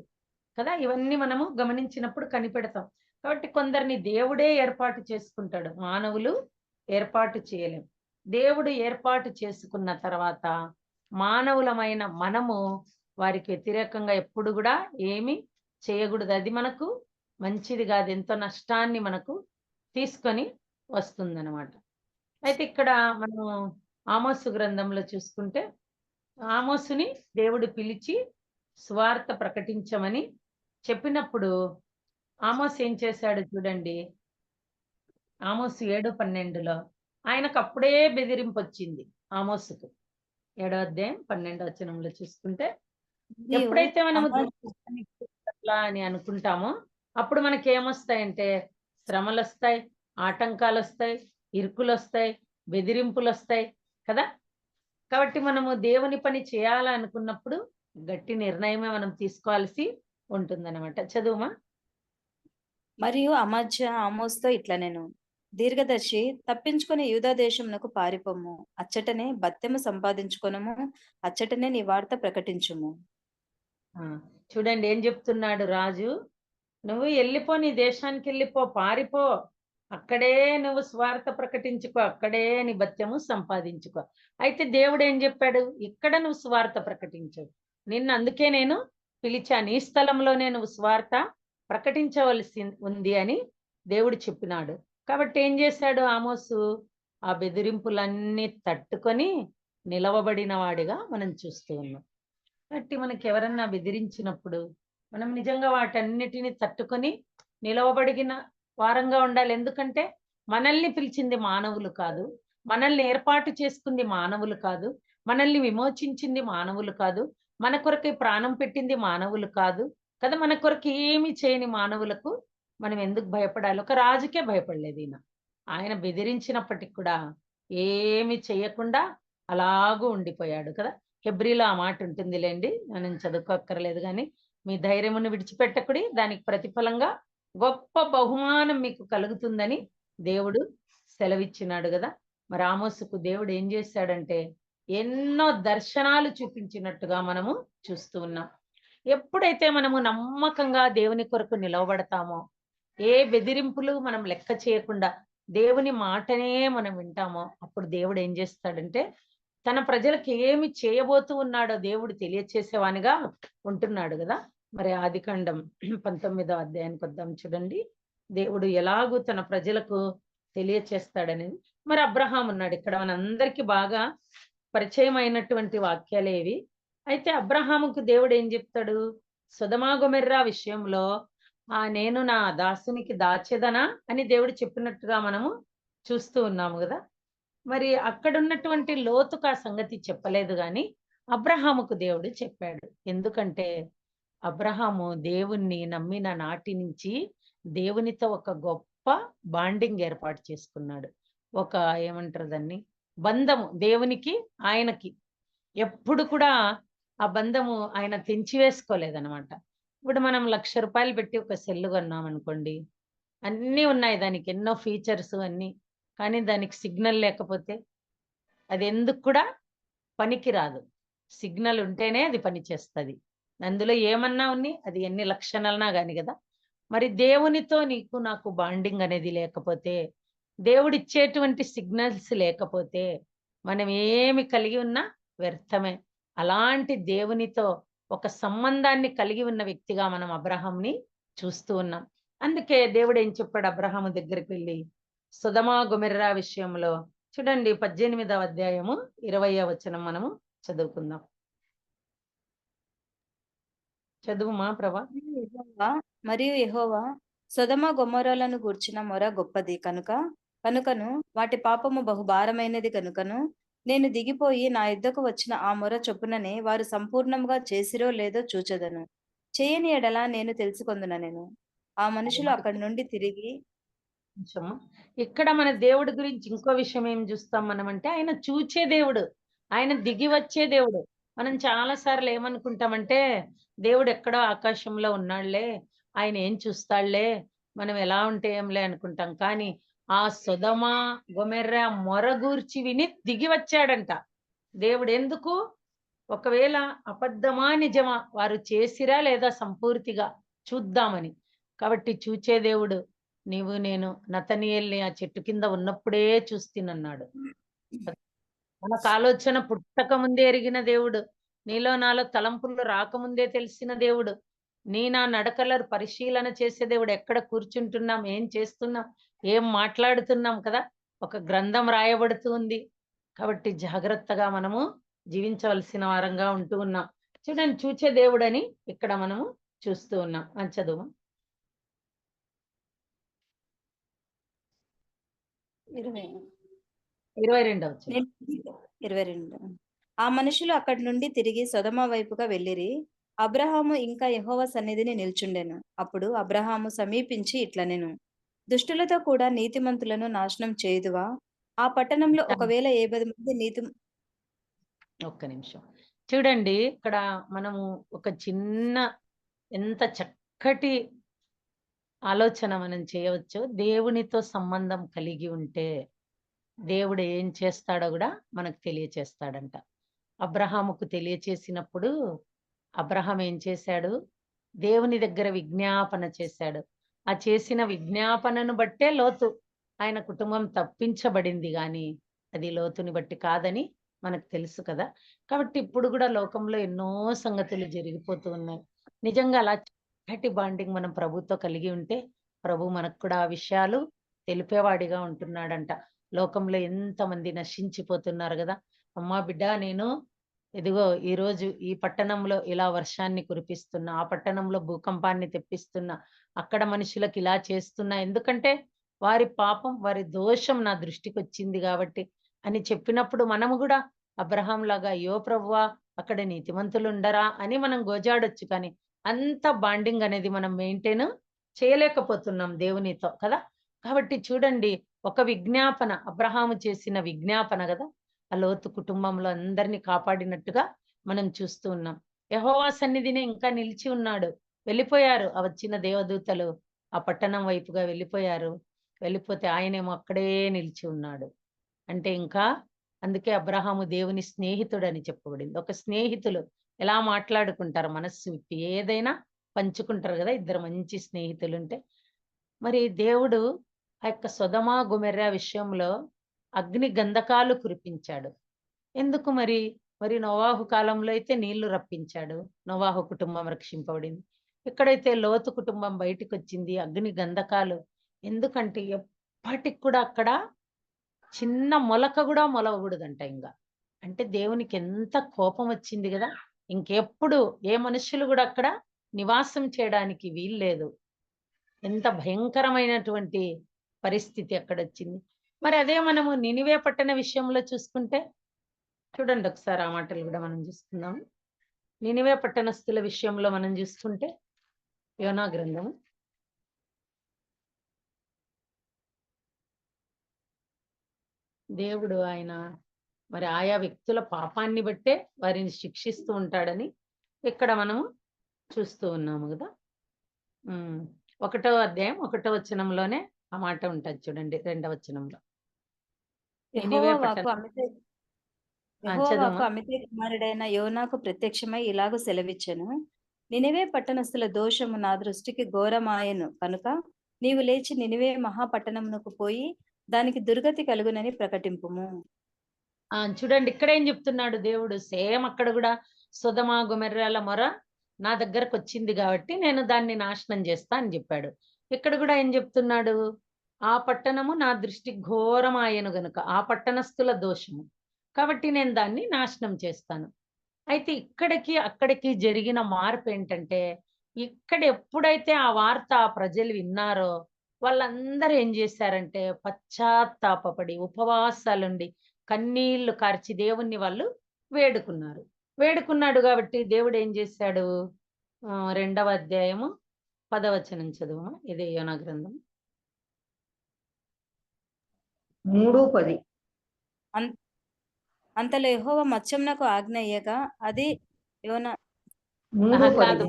కదా, ఇవన్నీ మనము గమనించినప్పుడు కనిపెడతాం. కాబట్టి కొందరిని దేవుడే ఏర్పాటు చేసుకుంటాడు, మానవులు ఏర్పాటు చేయలేం. దేవుడు ఏర్పాటు చేసుకున్న తర్వాత మానవులమైన మనము వారికి వ్యతిరేకంగా ఎప్పుడు కూడా ఏమి చేయకూడదు. అది మనకు మంచిది కాదు, ఎంతో నష్టాన్ని మనకు తీసుకొని వస్తుందన్నమాట. అయితే ఇక్కడ మనం ఆమోసు గ్రంథంలో చూసుకుంటే ఆమోసుని దేవుడు పిలిచి సువార్త ప్రకటించమని చెప్పినప్పుడు ఆమోసు ఏం చేశాడు చూడండి. ఆమోసు 7:12లో ఆయనకు అప్పుడే బెదిరింపు వచ్చింది. ఆమోసుకు 7వ అధ్యాయం 12వ వచనంలో చూసుకుంటే, ఎప్పుడైతే మనము అట్లా అని అనుకుంటామో అప్పుడు మనకి ఏమొస్తాయంటే శ్రమలు వస్తాయి, ఆటంకాలు వస్తాయి, ఇరుకులు వస్తాయి, బెదిరింపులు వస్తాయి కదా. కాబట్టి మనము దేవుని పని చేయాలనుకున్నప్పుడు గట్టి నిర్ణయమే మనం తీసుకోవాల్సి ఉంటుందన్నమాట. చదువుమా.
మరియు అమధ్య ఆమోస్తో ఇట్లా నేను దీర్ఘదర్శి తప్పించుకొని యూదా దేశమునకు పారిపోము, అచ్చటనే బత్తెము సంపాదించుకొనము, అచ్చటనే నీ వార్త ప్రకటించుము.
చూడండి ఏం చెప్తున్నాడు రాజు. నువ్వు వెళ్ళిపో, నీ దేశానికి వెళ్ళిపో, పారిపో, అక్కడే నువ్వు స్వార్థ ప్రకటించుకో, అక్కడే నీ బత్యము సంపాదించుకో. అయితే దేవుడు ఏం చెప్పాడు? ఇక్కడ నువ్వు స్వార్థ ప్రకటించు, నిన్ను అందుకే నేను పిలిచాను, ఈ స్థలంలోనే నువ్వు స్వార్థ ప్రకటించవలసి ఉంది అని దేవుడు చెప్పినాడు. కాబట్టి ఏం చేశాడు ఆమోసు? ఆ బెదిరింపులన్నీ తట్టుకొని నిలవబడిన వాడిగా మనం చూస్తూ ఉన్నాం. కాబట్టి మనకి ఎవరన్నా బెదిరించినప్పుడు మనం నిజంగా వాటన్నిటిని తట్టుకొని నిలవబడిన వారంగా ఉండాలి. ఎందుకంటే మనల్ని పిలిచింది మానవులు కాదు, మనల్ని ఏర్పాటు చేసుకుంది మానవులు కాదు, మనల్ని విమోచించింది మానవులు కాదు, మన కొరకై ప్రాణం పెట్టింది మానవులు కాదు కదా. మన కొరకు ఏమి చేయని మానవులకు మనం ఎందుకు భయపడాలి? ఒక రాజుకే భయపడలేదు ఈయన. ఆయన బెదిరించినప్పటికి కూడా ఏమి చేయకుండా అలాగూ ఉండిపోయాడు కదా. హెబ్రీలో ఆ మాట ఉంటుందిలేండి, నేను చదువుకోక్కర్లేదు కానీ, మీ ధైర్యమును విడిచిపెట్టకుడి, దానికి ప్రతిఫలంగా గొప్ప బహుమానం మీకు కలుగుతుందని దేవుడు సెలవిచ్చినాడు కదా. మరి ఆమోసుకు దేవుడు ఏం చేశాడంటే ఎన్నో దర్శనాలు చూపించినట్టుగా మనము చూస్తూ ఉన్నాం. ఎప్పుడైతే మనము నమ్మకంగా దేవుని కొరకు నిలవబడతామో, ఏ బెదిరింపులు మనం లెక్క చేయకుండా దేవుని మాటనే మనం వింటామో, అప్పుడు దేవుడు ఏం చేస్తాడంటే తన ప్రజలకు ఏమి చేయబోతూ ఉన్నాడో దేవుడు తెలియచేసేవానిగా ఉంటున్నాడు కదా. మరి ఆదికాండం 19వ అధ్యాయానికి వద్దాం చూడండి. దేవుడు ఎలాగూ తన ప్రజలకు తెలియచేస్తాడనేది. మరి అబ్రహాం ఉన్నాడు ఇక్కడ, మనందరికీ బాగా పరిచయం అయినటువంటి వాక్యాలే ఇవి. అయితే అబ్రహాముకు దేవుడు ఏం చెప్తాడు? సొదొమ గొమొర్రా విషయంలో నేను నా దాసునికి దాచెదనా అని దేవుడు చెప్పినట్టుగా మనము చూస్తూ ఉన్నాము కదా. మరి అక్కడ ఉన్నటువంటి లోతుకు ఆ సంగతి చెప్పలేదు గాని అబ్రహాముకు దేవుడు చెప్పాడు. ఎందుకంటే అబ్రహాము దేవుణ్ణి నమ్మిన నాటి నుంచి దేవునితో ఒక గొప్ప బాండింగ్ ఏర్పాటు చేసుకున్నాడు. ఒక ఏమంటారు దాన్ని, బంధము దేవునికి ఆయనకి ఎప్పుడు కూడా ఆ బంధము ఆయన తెంచివేసుకోలేదన్నమాట. ఇప్పుడు మనం ₹1,00,000 పెట్టి ఒక సెల్ కొన్నాం అనుకోండి, అన్నీ ఉన్నాయి దానికి, ఎన్నో ఫీచర్స్ అన్నీ. కానీ దానికి సిగ్నల్ లేకపోతే అది ఎందుకు కూడా పనికి రాదు. సిగ్నల్ ఉంటేనే అది పనిచేస్తది. అందులో ఏమన్నా ఉన్ని అది ఎన్ని లక్షణాలనా గాని గదా! మరి దేవునితో నీకు నాకు బాండింగ్ అనేది లేకపోతే, దేవుడిచ్చేటువంటి సిగ్నల్స్ లేకపోతే, మనం ఏమి కలిగి ఉన్నా వ్యర్థమే. అలాంటి దేవునితో ఒక సంబంధాన్ని కలిగి ఉన్న వ్యక్తిగా మనం అబ్రహాంని చూస్తూ ఉన్నాం. అందుకే దేవుడు ఏం చెప్పాడు అబ్రహాము దగ్గరికి వెళ్లి, సొదొమ గొమొర్రా విషయంలో చూడండి 18వ అధ్యాయము 20వ వచనం మనము చదువుకుందాం. చదువుమా ప్రభా.
మరియు యెహోవా సొదొమ గొమొర్రాలను గూర్చిన మొర గొప్పది కనుకను వాటి పాపము బహు భారమైనది కనుకను నేను దిగిపోయి నా యుద్ధకు వచ్చిన ఆ మొర చొప్పుననే వారు సంపూర్ణముగా చేసిరో లేదో చూచెదను. చేయని ఎడల నేను తెలుసుకొందుననెను. ఆ మనుషులు అక్కడి నుండి తిరిగి
నిమిషము. ఇక్కడ మన దేవుడి గురించి ఇంకో విషయం ఏం చూస్తాం మనం అంటే, ఆయన చూచే దేవుడు, ఆయన దిగి వచ్చే దేవుడు. మనం చాలా సార్లు ఏమనుకుంటామంటే, దేవుడు ఎక్కడో ఆకాశంలో ఉన్నాడులే, ఆయన ఏం చూస్తాడులే, మనం ఎలా ఉంటే ఏంలే అనుకుంటాం. కానీ ఆ సొదొమ గొమొర్రా మొర గూర్చి విని దిగి వచ్చాడంట దేవుడు. ఎందుకు? ఒకవేళ అబద్ధమా నిజమా వారు చేసిరా లేదా సంపూర్తిగా చూద్దామని. కాబట్టి చూచే దేవుడు. నీవు నేను నతనీయేల్‌ని ఆ చెట్టు కింద ఉన్నప్పుడే చూస్తినన్నాడు. మనకు ఆలోచన పుట్టక ముందే ఎరిగిన దేవుడు. నీలో నాలో తలంపులు రాకముందే తెలిసిన దేవుడు. నా నడకల పరిశీలన చేసే దేవుడు. ఎక్కడ కూర్చుంటున్నాం, ఏం చేస్తున్నాం, ఏం మాట్లాడుతున్నాం కదా! ఒక గ్రంథం రాయబడుతూ ఉంది. కాబట్టి జాగ్రత్తగా మనము జీవించవలసిన వారంగా ఉంటూ ఉన్నాం. చూడండి, చూచే దేవుడని ఇక్కడ మనము చూస్తూ ఉన్నాం. చదువు. 22వ వచనం.
22. ఆ మనుషులు అక్కడి నుండి తిరిగి సొదొమ వైపుగా వెళ్ళిరి. అబ్రహాము ఇంకా యెహోవా సన్నిధిని నిల్చుండెను. అప్పుడు అబ్రహాము సమీపించి ఇట్లనెను, దుష్టులతో కూడా నీతిమంతులను నాశనం చేయుదువా? ఆ పట్టణంలో ఒకవేళ 70 మంది
ఒక్క నిమిషం. చూడండి, ఇక్కడ మనము ఒక చిన్న ఎంత చక్కటి ఆలోచన మనం చేయవచ్చు. దేవునితో సంబంధం కలిగి ఉంటే దేవుడు ఏం చేస్తాడో గూడా మనకు తెలియచేస్తాడంట. అబ్రహాముకు తెలియచేసినప్పుడు అబ్రహాం ఏం చేశాడు? దేవుని దగ్గర విజ్ఞాపన చేశాడు. ఆ చేసిన విజ్ఞాపనను బట్టే లోతు ఆయన కుటుంబం తప్పించబడింది గాని, అది లోతుని బట్టి కాదని మనకు తెలుసు కదా! కాబట్టి ఇప్పుడు గూడా లోకంలో ఎన్నో సంగతులు జరిగిపోతూ ఉన్నాయి. నిజంగా అలా చక్కటి బాండింగ్ మనం ప్రభుతో కలిగి ఉంటే, ప్రభు మనకు కూడా ఆ విషయాలు తెలిపేవాడిగా ఉంటున్నాడంట. లోకంలో ఎంతమంది నశించిపోతున్నారు గదా! అమ్మా బిడ్డ, నేను ఇదిగో ఈరోజు ఈ పట్టణంలో ఇలా వర్షాన్ని కురిపిస్తున్నా, ఆ పట్టణంలో భూకంపాన్ని తెప్పిస్తున్నా, అక్కడ మనుషులకు ఇలా చేస్తున్నా. ఎందుకంటే వారి పాపం, వారి దోషం నా దృష్టికొచ్చింది గాబట్టి అని చెప్పినప్పుడు మనము గూడా అబ్రహాం లాగా, అయ్యో ప్రభువా అక్కడ నీతిమంతులుండరా అని మనం గోజాడొచ్చు. కానీ అంత బాండింగ్ అనేది మనం మెయింటైన్ చేయలేకపోతున్నాం దేవునితో కదా! కాబట్టి చూడండి, ఒక విజ్ఞాపన అబ్రహాము చేసిన విజ్ఞాపన గదా! ఆ లోతు కుటుంబంలో అందరిని కాపాడినట్టుగా మనం చూస్తూ ఉన్నాం. యెహోవా సన్నిధినే ఇంకా నిలిచి ఉన్నాడు. వెళ్ళిపోయారు ఆ వచ్చిన దేవదూతలు, ఆ పట్టణం వైపుగా వెళ్ళిపోయారు. వెళ్ళిపోతే ఆయనేమో అక్కడే నిలిచి ఉన్నాడు. అంటే ఇంకా అందుకే అబ్రహాము దేవుని స్నేహితుడని చెప్పబడింది. ఒక స్నేహితులు ఎలా మాట్లాడుకుంటారు మనస్సు విప్పి, ఏదైనా పంచుకుంటారు గదా! ఇద్దరు మంచి స్నేహితులుంటే. మరి దేవుడు ఆ యొక్క సొదొమ గొమొర్రా విషయంలో అగ్ని గంధకాలు కురిపించాడు. ఎందుకు మరి? మరి నోవాహు కాలంలో అయితే నీళ్లు రప్పించాడు. నోవాహు కుటుంబం రక్షింపబడింది. ఎక్కడైతే లోతు కుటుంబం బయటికొచ్చింది, అగ్ని గంధకాలు. ఎందుకంటే ఎప్పటికి కూడా అక్కడ చిన్న మొలక గూడా మొలవగూడదంట ఇంగ. అంటే దేవునికి ఎంత కోపం వచ్చింది గదా! ఇంకెప్పుడు ఏ మనుష్యులు గూడా అక్కడ నివాసం చేయడానికి వీల్లేదు. ఎంత భయంకరమైనటువంటి పరిస్థితి అక్కడొచ్చింది. మరి అదే మనము నినివే పట్టణ విషయంలో చూసుకుంటే చూడండి ఒకసారి ఆ మాటలు కూడా మనం చూసుకుందాం. నినివే పట్టణస్థుల విషయంలో మనం చూసుకుంటే యోనా గ్రంథము దేవుడు ఆయన మరి ఆయా వ్యక్తుల పాపాన్ని బట్టే వారిని శిక్షిస్తూ ఉంటాడని ఇక్కడ మనము చూస్తూ ఉన్నాము కదా. 1వ అధ్యాయం 1వ వచనంలోనే ఆ మాట ఉంటది చూడండి. 2వ వచనంలో నినివే
యెహోవా
పట్టణ చదువు
అమితే కుమారుడైన యోనాకు ప్రత్యక్షమై ఇలాగూ సెలవిచ్చెను. నినివే పట్టణస్థుల దోషము నా దృష్టికి ఘోరమాయెను కనుక నీవు లేచి నినివే మహాపట్టణమునకు పోయి దానికి దుర్గతి కలుగునని ప్రకటింపుము.
చూడండి ఇక్కడ ఏం చెప్తున్నాడు దేవుడు. సేమ్ అక్కడ కూడా సొదమ గొమొర్రాల మొర నా దగ్గరకు వచ్చింది కాబట్టి నేను దాన్ని నాశనం చేస్తా అని చెప్పాడు. ఇక్కడ కూడా ఏం చెప్తున్నాడు, ఆ పట్టణము నా దృష్టి ఘోరమాయను గనుక, ఆ పట్టణస్థుల దోషము కాబట్టి నేను దాన్ని నాశనం చేస్తాను. అయితే ఇక్కడికి అక్కడికి జరిగిన మార్పు ఏంటంటే, ఇక్కడ ఎప్పుడైతే ఆ వార్త ఆ ప్రజలు విన్నారో వాళ్ళందరూ ఏం చేశారంటే పశ్చాత్తాపపడి ఉపవాసాలుండి కన్నీళ్లు కార్చి దేవుణ్ణి వాళ్ళు వేడుకున్నారు. వేడుకున్నాడు కాబట్టి దేవుడు ఏం చేశాడు, 2వ అధ్యాయము 10వ వచనం చదువు. ఇదే యోనా గ్రంథం
3:10.
అంతలో యెహోవా మత్స్యమునకు ఆజ్ఞ ఇయ్యగా అది యోనా
3:10.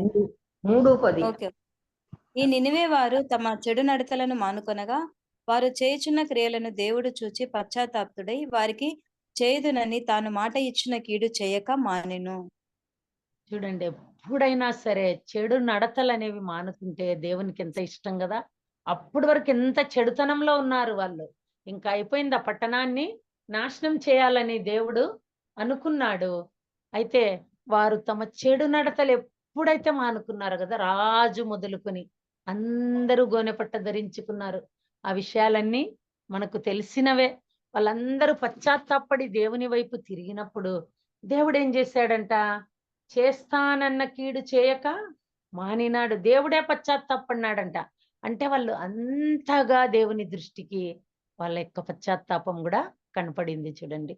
3:10.
ఓకే. ఈ నినివే వారు తమ చెడు నడతలను మానుకొనగా వారు చేయుచున్న క్రియలను దేవుడు చూచి పశ్చాత్తాపుడై వారికి చేయుదునని తాను మాట ఇచ్చిన కీడు చేయక మానెను.
చూడండి, ఎప్పుడైనా సరే చెడు నడతలు అనేవి మానుకుంటే దేవునికి ఎంత ఇష్టం కదా. అప్పటి వరకు ఎంత చెడుతనంలో ఉన్నారు వాళ్ళు. ఇంకా అయిపోయింది, ఆ పట్టణాన్ని నాశనం చేయాలని దేవుడు అనుకున్నాడు. అయితే వారు తమ చెడు నడతలు ఎప్పుడైతే మానుకున్నారు కదా, రాజు మొదలుకొని అందరూ గోనెపట్ట ధరించుకున్నారు. ఆ విషయాలన్నీ మనకు తెలిసినవే. వాళ్ళందరూ పశ్చాత్తాపడి దేవుని వైపు తిరిగినప్పుడు దేవుడు ఏం చేశాడంట, చేస్తానన్న కీడు చేయక మానినాడు. దేవుడే పశ్చాత్తాపడినాడంట. అంటే వాళ్ళు అంతగా దేవుని దృష్టికి వాళ్ళ యొక్క పశ్చాత్తాపం కూడా కనపడింది చూడండి.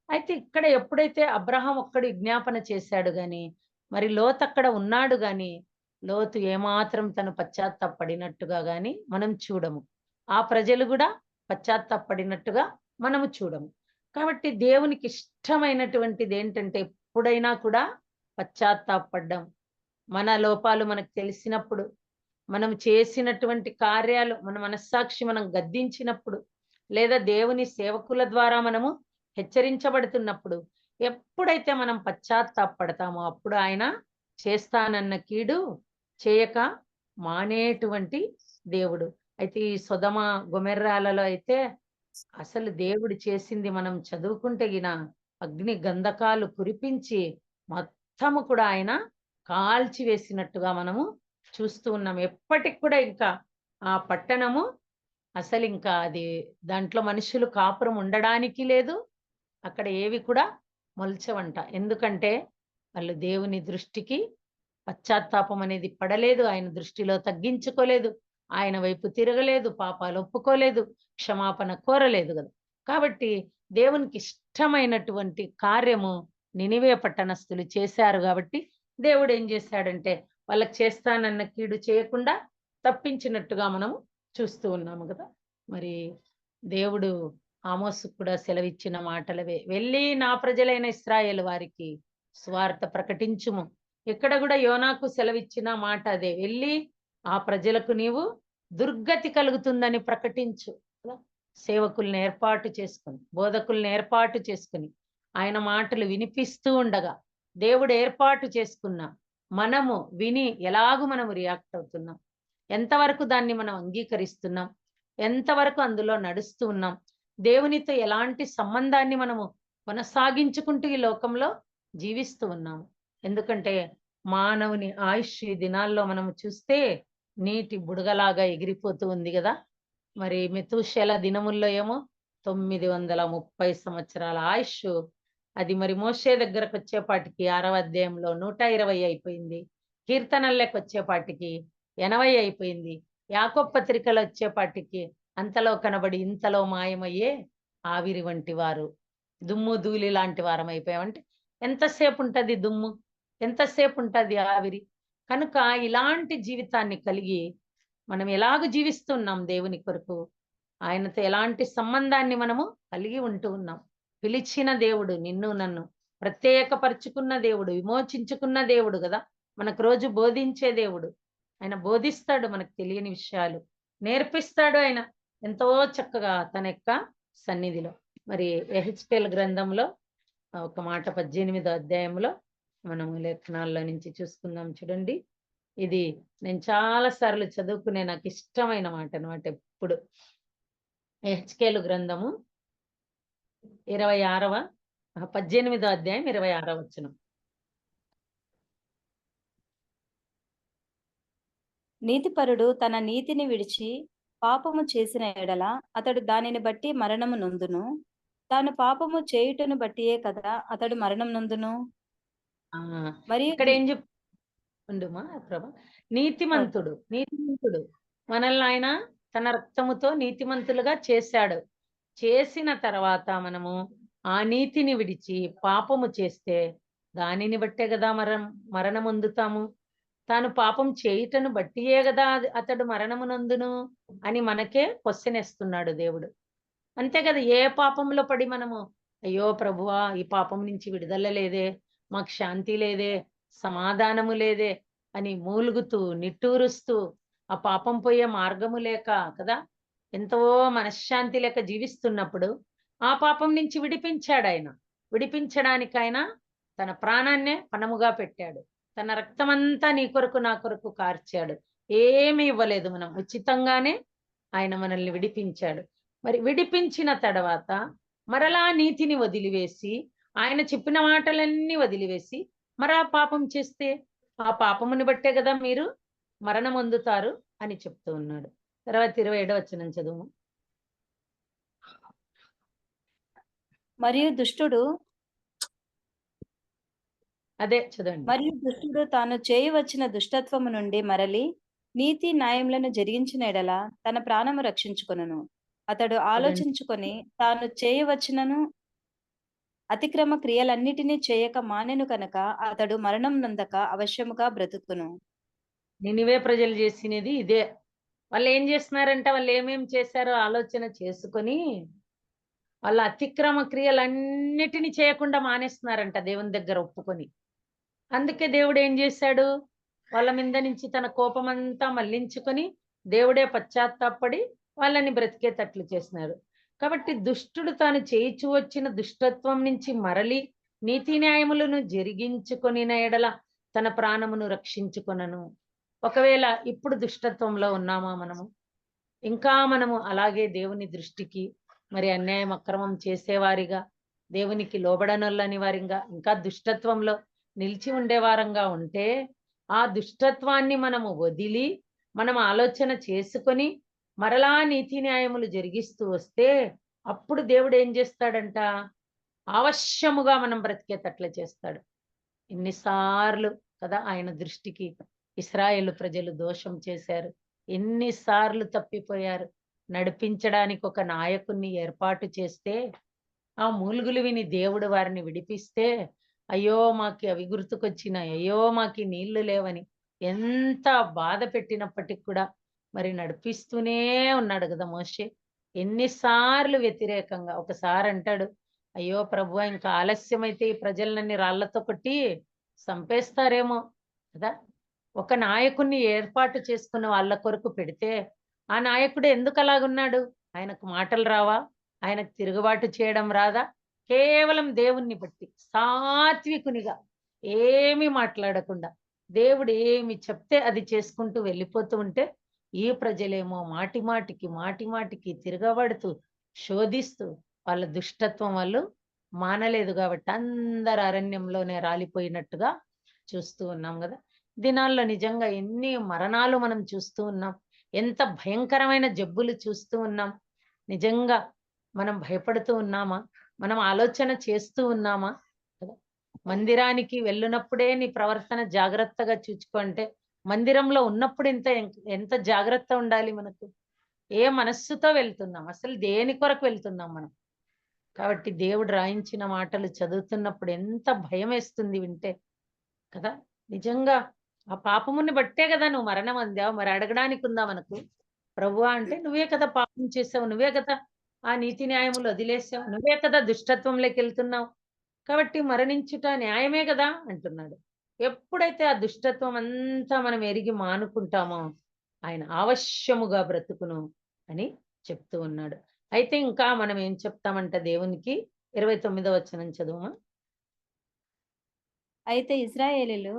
అయితే ఇక్కడ ఎప్పుడైతే అబ్రహాం ఒక్కడు విజ్ఞాపన చేశాడు గాని, మరి లోతు అక్కడ ఉన్నాడు గాని, లోతు ఏమాత్రం తను పశ్చాత్తాపడినట్టుగా గాని మనం చూడము. ఆ ప్రజలు కూడా పశ్చాత్తాపడినట్టుగా మనము చూడము. కాబట్టి దేవునికి ఇష్టమైనటువంటిది ఏంటంటే ఎప్పుడైనా కూడా పశ్చాత్తాపడ్డం. మన లోపాలు మనకు తెలిసినప్పుడు, మనం చేసినటువంటి కార్యాలు మన మనస్సాక్షి మనం గద్దించినప్పుడు, లేదా దేవుని సేవకుల ద్వారా మనము హెచ్చరించబడుతున్నప్పుడు ఎప్పుడైతే మనం పశ్చాత్తాపడతామో అప్పుడు ఆయన చేస్తానన్న కీడు చేయక మానేటువంటి దేవుడు. అయితే ఈ సొదమ గొమొర్రాలలో అయితే అసలు దేవుడు చేసింది మనం చదువుకుంటే గిన అగ్ని గంధకాలు కురిపించి మొత్తము కూడా ఆయన కాల్చి వేసినట్టుగా మనము చూస్తూ ఉన్నాం. ఎప్పటికి కూడా ఇంకా ఆ పట్టణము అసలు ఇంకా అది దాంట్లో మనుషులు కాపురం ఉండడానికి లేదు. అక్కడ ఏవి కూడా మొలచవంట. ఎందుకంటే వాళ్ళు దేవుని దృష్టికి పశ్చాత్తాపం అనేది పడలేదు. ఆయన దృష్టిలో తగ్గించుకోలేదు. ఆయన వైపు తిరగలేదు. పాపాలు ఒప్పుకోలేదు. క్షమాపణ కోరలేదు కదా. కాబట్టి దేవునికి ఇష్టమైనటువంటి కార్యము నినివే పట్టణస్థులు చేశారు కాబట్టి దేవుడు ఏం చేశాడంటే వాళ్ళకి చేస్తానన్న కీడు చేయకుండా తప్పించినట్టుగా మనము చూస్తూ ఉన్నాము కదా. మరి దేవుడు ఆమోసు కూడా సెలవిచ్చిన మాటలవే, వెళ్ళి నా ప్రజలైన ఇశ్రాయేలు వారికి స్వార్థ ప్రకటించుము. ఇక్కడ కూడా యోనాకు సెలవిచ్చిన మాట అదే, వెళ్ళి ఆ ప్రజలకు నీవు దుర్గతి కలుగుతుందని ప్రకటించు. సేవకుల్ని ఏర్పాటు చేసుకుని, బోధకుల్ని ఏర్పాటు చేసుకుని ఆయన మాటలు వినిపిస్తూ ఉండగా దేవుడు ఏర్పాటు చేసుకున్న మనము విని ఎలాగూ మనము రియాక్ట్ అవుతున్నాం, ఎంతవరకు దాన్ని మనం అంగీకరిస్తున్నాం, ఎంతవరకు అందులో నడుస్తూ ఉన్నాం, దేవునితో ఎలాంటి సంబంధాన్ని మనము కొనసాగించుకుంటూ ఈ లోకంలో జీవిస్తూ ఉన్నాము. ఎందుకంటే మానవుని ఆయుష్ ఈ దినాల్లో మనము చూస్తే నీటి బుడగలాగా ఎగిరిపోతూ ఉంది కదా. మరి మెతూషెల దినముల్లో ఏమో 930 సంవత్సరాల ఆయుష్. అది మరి మోషే దగ్గరకు వచ్చేపాటికి 6వ అధ్యాయంలో 120 అయిపోయింది. కీర్తనల్లోకి వచ్చేపాటికి 80 అయిపోయింది. యాకోబు పత్రికలు వచ్చేపాటికి అంతలో కనబడి ఇంతలో మాయమయ్యే ఆవిరి వంటి వారు, దుమ్ము ధూళి లాంటి వారం అయిపోయామంటే ఎంతసేపు ఉంటది దుమ్ము, ఎంతసేపు ఉంటది ఆవిరి. కనుక ఇలాంటి జీవితాన్ని కలిగి మనం ఎలాగ జీవిస్తున్నాం దేవుని కొరకు, ఆయనతో ఎలాంటి సంబంధాన్ని మనము కలిగి ఉంటూ ఉన్నాం. పిలిచిన దేవుడు, నిన్ను నన్ను ప్రత్యేకపరుచుకున్న దేవుడు, విమోచించుకున్న దేవుడు కదా, మనకు రోజు బోధించే దేవుడు. ఆయన బోధిస్తాడు, మనకు తెలియని విషయాలు నేర్పిస్తాడు ఆయన ఎంతో చక్కగా తన యొక్క సన్నిధిలో. మరి యెహెజ్కేలు గ్రంథంలో ఒక మాట 18వ అధ్యాయంలో మనము లేఖనాల్లో నుంచి చూసుకుందాం. చూడండి, ఇది నేను చాలా సార్లు చదువుకునే నాకు ఇష్టమైన మాట అన్నమాట. ఎప్పుడు యెహెజ్కేలు గ్రంథము 18వ అధ్యాయం 26వ వచనం.
నీతిపరుడు తన నీతిని విడిచి పాపము చేసిన ఎడల అతడు దానిని బట్టి మరణము నొందును. తాను పాపము చేయుటను బట్టియే కదా అతడు మరణం నొందును. మరియు
ఇక్కడ ఏం ఉండుమా ప్రభా, నీతిమంతుడు మనల్ని ఆయన తన రక్తముతో నీతిమంతులుగా చేశాడు. చేసిన తర్వాత మనము ఆ నీతిని విడిచి పాపము చేస్తే దానిని బట్టే కదా మరణం పొందుతాము. తాను పాపం చేయుటను బట్టియే కదా అతడు మరణమునందును అని మనకే క్వశ్చన్ వేస్తున్నాడు దేవుడు. అంతే కదా, ఏ పాపంలో పడి మనము అయ్యో ప్రభువా ఈ పాపం నుంచి విడుదల లేదే, మాకు శాంతి లేదే, సమాధానము లేదే అని మూలుగుతూ నిట్టూరుస్తూ ఆ పాపం పోయే మార్గము లేక కదా, ఎంతో మనశ్శాంతి లేక జీవిస్తున్నప్పుడు ఆ పాపం నుంచి విడిపించాడు ఆయన. విడిపించడానికి ఆయన తన ప్రాణాన్నే పణముగా పెట్టాడు. తన రక్తమంతా నీ కొరకు నా కొరకు కార్చాడు. ఏమీ ఇవ్వలేదు, మనం ఉచితంగానే ఆయన మనల్ని విడిపించాడు. మరి విడిపించిన తర్వాత మరలా నీతిని వదిలివేసి, ఆయన చెప్పిన మాటలన్నీ వదిలివేసి మరా పాపం చేస్తే ఆ పాపముని బట్టే కదా మీరు మరణం పొందుతారు అని చెప్తూ ఉన్నాడు. తర్వాత 27వ వచనం చదువు.
మరియు దుష్టుడు
అదే చదవండి.
మరియు దుష్టుడు తాను చేయవచ్చిన దుష్టత్వము నుండి మరలి నీతి న్యాయములను జరిగించిన ఎడల తన ప్రాణము రక్షించుకొనును. అతడు ఆలోచించుకొని తాను చేయవచ్చినను అతిక్రమ క్రియలన్నిటినీ చేయక మానెను కనుక అతడు మరణం నొందక అవశ్యముగా బ్రతుకును.
నినివే ప్రజలు చేసినది ఇదే. వాళ్ళు ఏం చేస్తున్నారంటే, వాళ్ళు ఏమేం చేశారో ఆలోచన చేసుకొని వాళ్ళ అతిక్రమ క్రియలన్నిటినీ చేయకుండా మానేస్తున్నారంట దేవుని దగ్గర ఒప్పుకొని. అందుకే దేవుడు ఏం చేశాడు, వాళ్ళ మీద నుంచి తన కోపమంతా మళ్లించుకొని దేవుడే పశ్చాత్తాపడి వాళ్ళని బ్రతికేటట్లు చేసినారు. కాబట్టి దుష్టుడు తాను చేయిచు వచ్చిన దుష్టత్వం నుంచి మరలి నీతి న్యాయములను జరిగించుకొని ఎడల తన ప్రాణమును రక్షించుకొనను. ఒకవేళ ఇప్పుడు దుష్టత్వంలో ఉన్నామా మనము, ఇంకా మనము అలాగే దేవుని దృష్టికి మరి అన్యాయం అక్రమం చేసేవారిగా, దేవునికి లోబడనొల్లని వారిగా, ఇంకా దుష్టత్వంలో నిలిచి ఉండేవారంగా ఉంటే ఆ దుష్టత్వాన్ని మనము వదిలి మనం ఆలోచన చేసుకొని మరలా నీతి న్యాయములు జరిగిస్తూ వస్తే అప్పుడు దేవుడు ఏం చేస్తాడంట, అవశ్యముగా మనం బ్రతికేటట్ల చేస్తాడు. ఎన్నిసార్లు కదా ఆయన దృష్టికి ఇశ్రాయేలు ప్రజలు దోషం చేశారు, ఎన్నిసార్లు తప్పిపోయారు. నడిపించడానికి ఒక నాయకుణ్ణి ఏర్పాటు చేస్తే ఆ మూలుగులు విని దేవుడు వారిని విడిపిస్తే అయ్యో మాకి అవి గుర్తుకొచ్చినాయి, అయ్యో మాకి నీళ్లు లేవని ఎంత బాధ పెట్టినప్పటికి కూడా మరి నడిపిస్తూనే ఉన్నాడు కదా మోషే. ఎన్నిసార్లు వ్యతిరేకంగా, ఒకసారి అంటాడు అయ్యో ప్రభువా ఇంకా ఆలస్యమైతే ఈ ప్రజలన్నీ రాళ్లతో కొట్టి చంపేస్తారేమో కదా. ఒక నాయకుణ్ణి ఏర్పాటు చేసుకున్న వాళ్ళ కొరకు పెడితే ఆ నాయకుడు ఎందుకు అలాగున్నాడు, ఆయనకు మాటలు రావా, ఆయనకు తిరుగుబాటు చేయడం రాదా? కేవలం దేవుణ్ణి బట్టి సాత్వికునిగా ఏమీ మాట్లాడకుండా దేవుడు ఏమి చెప్తే అది చేసుకుంటూ వెళ్ళిపోతూ ఉంటే ఈ ప్రజలేమో మాటి మాటికి తిరగబడుతూ శోధిస్తూ వాళ్ళ దుష్టత్వం వాళ్ళు మానలేదు కాబట్టి అందరు అరణ్యంలోనే రాలిపోయినట్టుగా చూస్తూ ఉన్నాం కదా. దినాల్లో నిజంగా ఎన్ని మరణాలు మనం చూస్తూ ఉన్నాం, ఎంత భయంకరమైన జబ్బులు చూస్తూ ఉన్నాం. నిజంగా మనం భయపడుతూ ఉన్నామా, మనం ఆలోచన చేస్తూ ఉన్నామా? మందిరానికి వెళ్ళినప్పుడే నీ ప్రవర్తన జాగ్రత్తగా చూచుకుంటే మందిరంలో ఉన్నప్పుడు ఎంత జాగ్రత్త ఉండాలి మనకు. ఏ మనస్సుతో వెళ్తున్నాం, అసలు దేని కొరకు వెళ్తున్నాం మనం. కాబట్టి దేవుడు రాయించిన మాటలు చదువుతున్నప్పుడు ఎంత భయం వేస్తుంది వింటే కదా. నిజంగా ఆ పాపముని బట్టే కదా నువ్వు మరణం అందావు. మరి అడగడానికి ఉందా మనకు? ప్రభువా అంటే నువ్వే కదా పాపం చేసావు, నువ్వే కదా ఆ నీతి న్యాయములు వదిలేసావు, నువ్వే కదా దుష్టత్వంలోకి వెళ్తున్నావు, కాబట్టి మరణించుట న్యాయమే కదా అంటున్నాడు. ఎప్పుడైతే ఆ దుష్టత్వం అంతా మనం ఎరిగి మానుకుంటామో ఆయన అవశ్యముగా బ్రతుకును అని చెప్తూ ఉన్నాడు. అయితే ఇంకా మనం ఏం చెప్తామంట దేవునికి 29వ వచనం చదువుమా.
అయితే ఇశ్రాయేలీయులు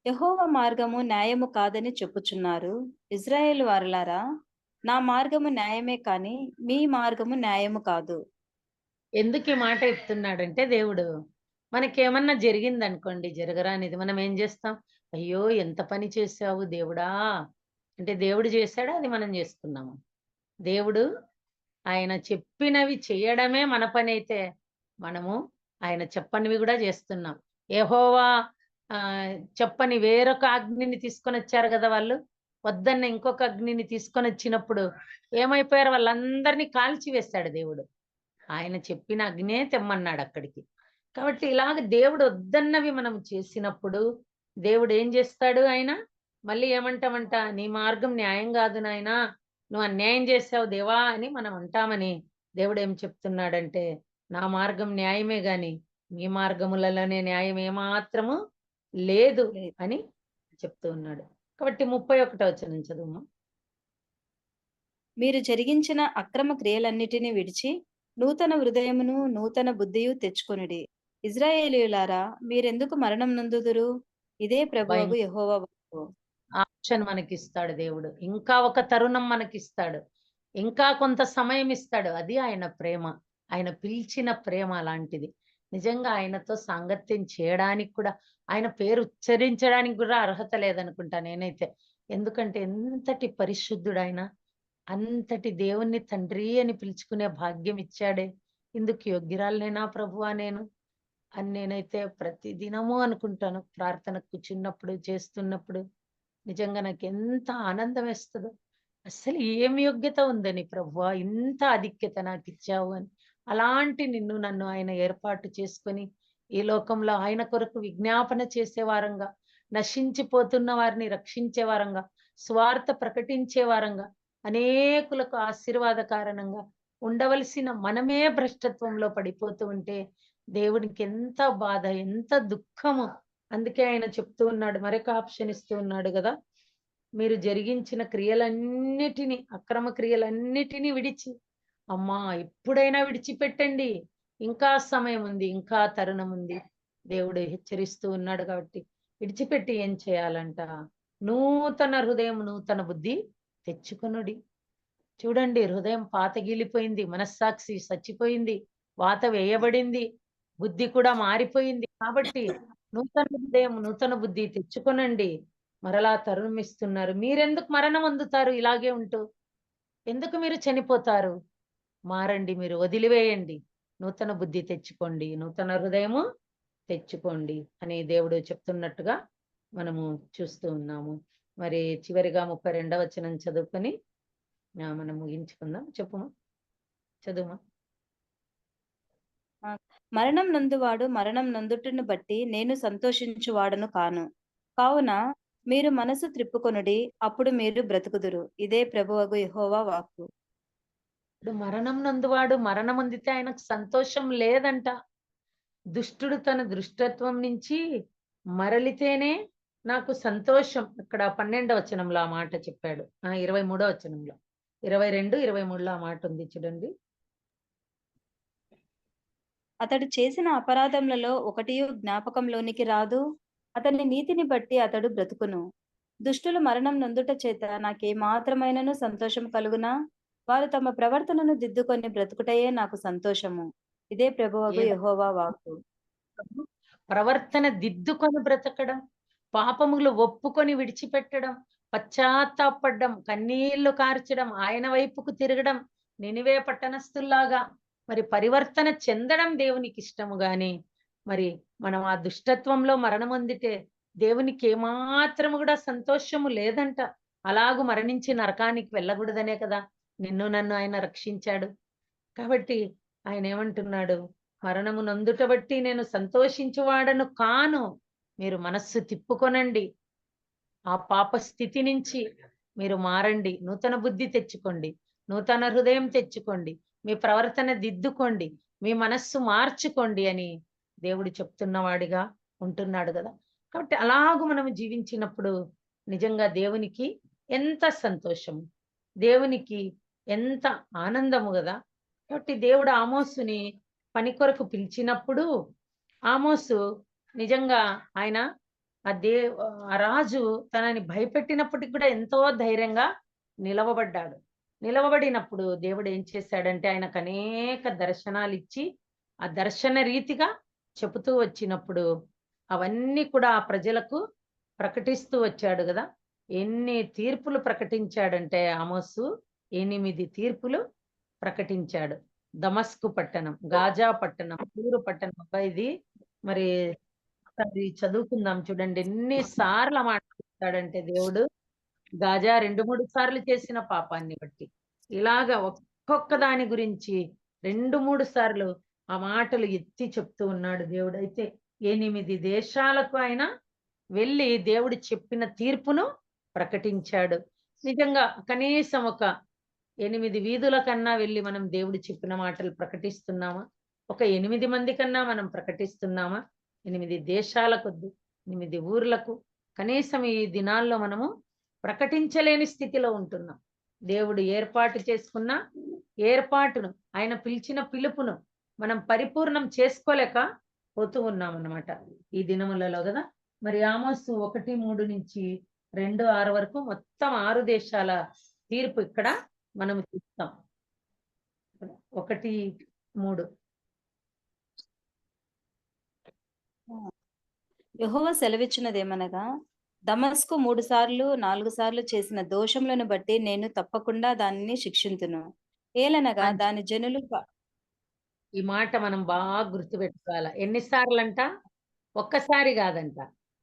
యెహోవా మార్గము న్యాయము కాదని చెప్పుచున్నారు. ఇశ్రాయేలు వారలారా, నా మార్గము న్యాయమే కాని మీ మార్గము న్యాయము కాదు.
ఎందుకు ఈ మాట చెప్తున్నాడంటే దేవుడు మనకేమన్నా జరిగిందనుకోండి, జరగరానిది, మనం ఏం చేస్తాం? అయ్యో ఎంత పని చేశావు దేవుడా అంటే దేవుడు చేశాడా, అది మనం చేసుకున్నాము? దేవుడు ఆయన చెప్పినవి చేయడమే మన పని అయితే మనము ఆయన చెప్పనివి కూడా చేస్తున్నాం. యెహోవా ఆ చెప్పని వేరొక అగ్నిని తీసుకొని వచ్చారు కదా వాళ్ళు. వద్దన్న ఇంకొక అగ్నిని తీసుకొని వచ్చినప్పుడు ఏమైపోయారు? వాళ్ళందరినీ కాల్చి వేస్తాడు దేవుడు. ఆయన చెప్పిన అగ్నే తెమ్మన్నాడు అక్కడికి. కాబట్టి ఇలాగ దేవుడు వద్దన్నవి మనం చేసినప్పుడు దేవుడు ఏం చేస్తాడు? ఆయన మళ్ళీ ఏమంటామంట, నీ మార్గం న్యాయం కాదు నాయనా, నువ్వు అన్యాయం చేసావు దేవా అని మనం అంటామని దేవుడు ఏం చెప్తున్నాడంటే, నా మార్గం న్యాయమే గాని మీ మార్గములలోనే న్యాయం ఏమాత్రము లేదు
లేదు.
అని చెప్తూ ఉన్నాడు. కాబట్టి 31వ వచనం చదువు.
మీరు జరిగించిన అక్రమ క్రియలన్నిటినీ విడిచి నూతన హృదయమును నూతన బుద్ధియు తెచ్చుకొనుడి. ఇశ్రాయేలీయులారా, మీరెందుకు మరణం నొందుదురు? ఇదే ప్రభువగు యెహోవా వాక్కు.
ఆప్షన్ మనకిస్తాడు దేవుడు. ఇంకా ఒక తరుణం మనకిస్తాడు. ఇంకా కొంత సమయం ఇస్తాడు. అది ఆయన ప్రేమ. ఆయన పిలిచిన ప్రేమ అలాంటిది. నిజంగా ఆయనతో సాంగత్యం చేయడానికి కూడా, ఆయన పేరు ఉచ్చరించడానికి కూడా అర్హత లేదనుకుంటా నేనైతే. ఎందుకంటే ఎంతటి పరిశుద్ధుడాయన. అంతటి దేవుణ్ణి తండ్రి అని పిలుచుకునే భాగ్యం ఇచ్చాడే. ఇందుకు యోగ్యురాలినేనా ప్రభువా నేను అని నేనైతే ప్రతి దినము అనుకుంటాను. ప్రార్థన కూర్చున్నప్పుడు, చేస్తున్నప్పుడు. నిజంగా నాకెంత ఆనందం వేస్తదో. అస్సలు ఏం యోగ్యత ఉందని ప్రభువా ఇంత ఆధిక్యత నాకిచ్చావు అని. అలాంటి నన్ను ఆయన ఏర్పాటు చేసుకొని ఈ లోకంలో ఆయన కొరకు విజ్ఞాపన చేసే వారంగా, నశించిపోతున్న వారిని రక్షించే వారంగా, స్వార్థ ప్రకటించే వారంగా, అనేకులకు ఆశీర్వాద కారణంగా ఉండవలసిన మనమే భ్రష్టత్వంలో పడిపోతూ ఉంటే దేవునికి ఎంత బాధ, ఎంత దుఃఖము. అందుకే ఆయన చెప్తూ ఉన్నాడు, మరొక ఆప్షన్ ఇస్తూ ఉన్నాడు కదా, మీరు జరిగించిన క్రియలన్నిటినీ, అక్రమ క్రియలన్నిటినీ విడిచి, అమ్మా ఎప్పుడైనా విడిచిపెట్టండి, ఇంకా సమయం ఉంది, ఇంకా తరుణం ఉంది. దేవుడు హెచ్చరిస్తూ ఉన్నాడు. కాబట్టి విడిచిపెట్టి ఏం చేయాలంట? నూతన హృదయం నూతన బుద్ధి తెచ్చుకొనుడి. చూడండి, హృదయం పాతగిలిపోయింది, మనస్సాక్షి చచ్చిపోయింది, వాత వేయబడింది, బుద్ధి కూడా మారిపోయింది. కాబట్టి నూతన హృదయం నూతన బుద్ధి తెచ్చుకొనండి. మరలా తరుణం ఇస్తున్నారు. మీరెందుకు మరణం అందుతారు ఇలాగే ఉంటూ? ఎందుకు మీరు చనిపోతారు? మారండి, మీరు వదిలివేయండి, నూతన బుద్ధి తెచ్చుకోండి, నూతన హృదయము తెచ్చుకోండి అని దేవుడు చెప్తున్నట్టుగా మనము చూస్తూ ఉన్నాము. మరి చివరిగా 32వ వచనం చదువుకొని మనం ముగించుకుందాం. చెప్పుమా, చదువుమా.
మరణం నొందువాడు మరణం నొందుటను బట్టి నేను సంతోషించువాడను కాను. కావున మీరు మనసు త్రిప్పుకొనుడి, అప్పుడు మీరు బ్రతుకుదురు. ఇదే ప్రభువగు యెహోవా వాక్కు.
ఇప్పుడు మరణం నందువాడు మరణం అందితే ఆయనకు సంతోషం లేదంట. దుష్టుడు తన దుష్టత్వం నుంచి మరలితేనే నాకు సంతోషం. ఇక్కడ 12వ వచనంలో ఆ మాట చెప్పాడు. 23వ వచనంలో, 22, 23లో ఆ మాట ఉంది చూడండి.
అతడు చేసిన అపరాధములలో ఒకటియు జ్ఞాపకంలోనికి రాదు. అతని నీతిని బట్టి అతడు బ్రతుకును. దుష్టులు మరణం నొందుట చేత నాకేమాత్రమైనను సంతోషం కలుగునా? వారు తమ ప్రవర్తనను దిద్దుకొని బ్రతుకుటయే నాకు సంతోషము. ఇదే ప్రభువగు యెహోవా వాక్కు.
ప్రవర్తన దిద్దుకొని బ్రతకడం, పాపములు ఒప్పుకొని విడిచిపెట్టడం, పశ్చాత్తాపడడం, కన్నీళ్లు కార్చడం, ఆయన వైపుకు తిరగడం, నినివే పట్టణస్థుల్లాగా మరి పరివర్తన చెందడం దేవునికి ఇష్టము గాని, మరి మనం ఆ దుష్టత్వంలో మరణం పొందితే దేవునికి ఏమాత్రము కూడా సంతోషము లేదంట. అలాగూ మరణించి నరకానికి వెళ్ళకూడదనే కదా నిన్ను నన్ను ఆయన రక్షించాడు. కాబట్టి ఆయన ఏమంటున్నాడు, మరణము నొందుట బట్టి నేను సంతోషించువాడను కాను. మీరు మనస్సు తిప్పుకొనండి, ఆ పాప స్థితి నుంచి మీరు మారండి, నూతన బుద్ధి తెచ్చుకోండి, నూతన హృదయం తెచ్చుకోండి, మీ ప్రవర్తన దిద్దుకోండి, మీ మనస్సు మార్చుకోండి అని దేవుడు చెప్తున్నవాడిగా ఉంటున్నాడు కదా. కాబట్టి అలాగూ మనం జీవించినప్పుడు నిజంగా దేవునికి ఎంత సంతోషము, దేవునికి ఎంత ఆనందము కదా. కాబట్టి దేవుడు ఆమోసుని పని కొరకు పిలిచినప్పుడు ఆమోసు నిజంగా ఆయన ఆ రాజు తనని భయపెట్టినప్పటికి కూడా ఎంతో ధైర్యంగా నిలవబడ్డాడు. నిలవబడినప్పుడు దేవుడు ఏం చేశాడంటే ఆయనకు అనేక దర్శనాలు ఇచ్చి ఆ దర్శన రీతిగా చెబుతూ వచ్చినప్పుడు అవన్నీ కూడా ఆ ప్రజలకు ప్రకటిస్తూ వచ్చాడు కదా. ఎన్ని తీర్పులు ప్రకటించాడంటే ఆమోసు 8 తీర్పులు ప్రకటించాడు. దమస్కు పట్టణం, గాజా పట్టణం, తూరు పట్టణం. అబ్బాయి ఇది మరి అది చదువుకుందాం చూడండి. ఎన్నిసార్లు ఆ మాట చెప్తాడంటే దేవుడు గాజా 2-3 సార్లు చేసిన పాపాన్ని బట్టి ఇలాగా ఒక్కొక్క దాని గురించి 2-3 సార్లు ఆ మాటలు ఎత్తి చెప్తూ ఉన్నాడు దేవుడు. అయితే 8 దేశాలకు ఆయన వెళ్ళి దేవుడు చెప్పిన తీర్పును ప్రకటించాడు. నిజంగా కనీసం ఒక 8 వీధుల కన్నా వెళ్ళి మనం దేవుడు చెప్పిన మాటలు ప్రకటిస్తున్నామా? ఒక 8 మంది కన్నా మనం ప్రకటిస్తున్నామా? 8 దేశాలకొద్దు, 8 ఊర్లకు కనీసం ఈ దినాల్లో మనము ప్రకటించలేని స్థితిలో ఉంటున్నాం. దేవుడు ఏర్పాటు చేసుకున్న ఏర్పాటును, ఆయన పిలిచిన పిలుపును మనం పరిపూర్ణం చేసుకోలేక పోతూ ఉన్నాం అన్నమాట ఈ దినములలో కదా. మరి ఆమోసు 1:3 నుంచి 2:6 వరకు మొత్తం 6 దేశాల తీర్పు ఇక్కడ మనం చూస్తాం. 1:3
యెహోవా సెలవిచ్చినదేమనగా, దమస్కు 3 సార్లు 4 సార్లు చేసిన దోషములను బట్టి నేను తప్పకుండా దానిని శిక్షింతును. ఏలనగా దాని జనులు
ఈ మాట మనం బాగా గుర్తుపెట్టుకోవాలి. ఎన్నిసార్లంట? ఒక్కసారి కాదంట,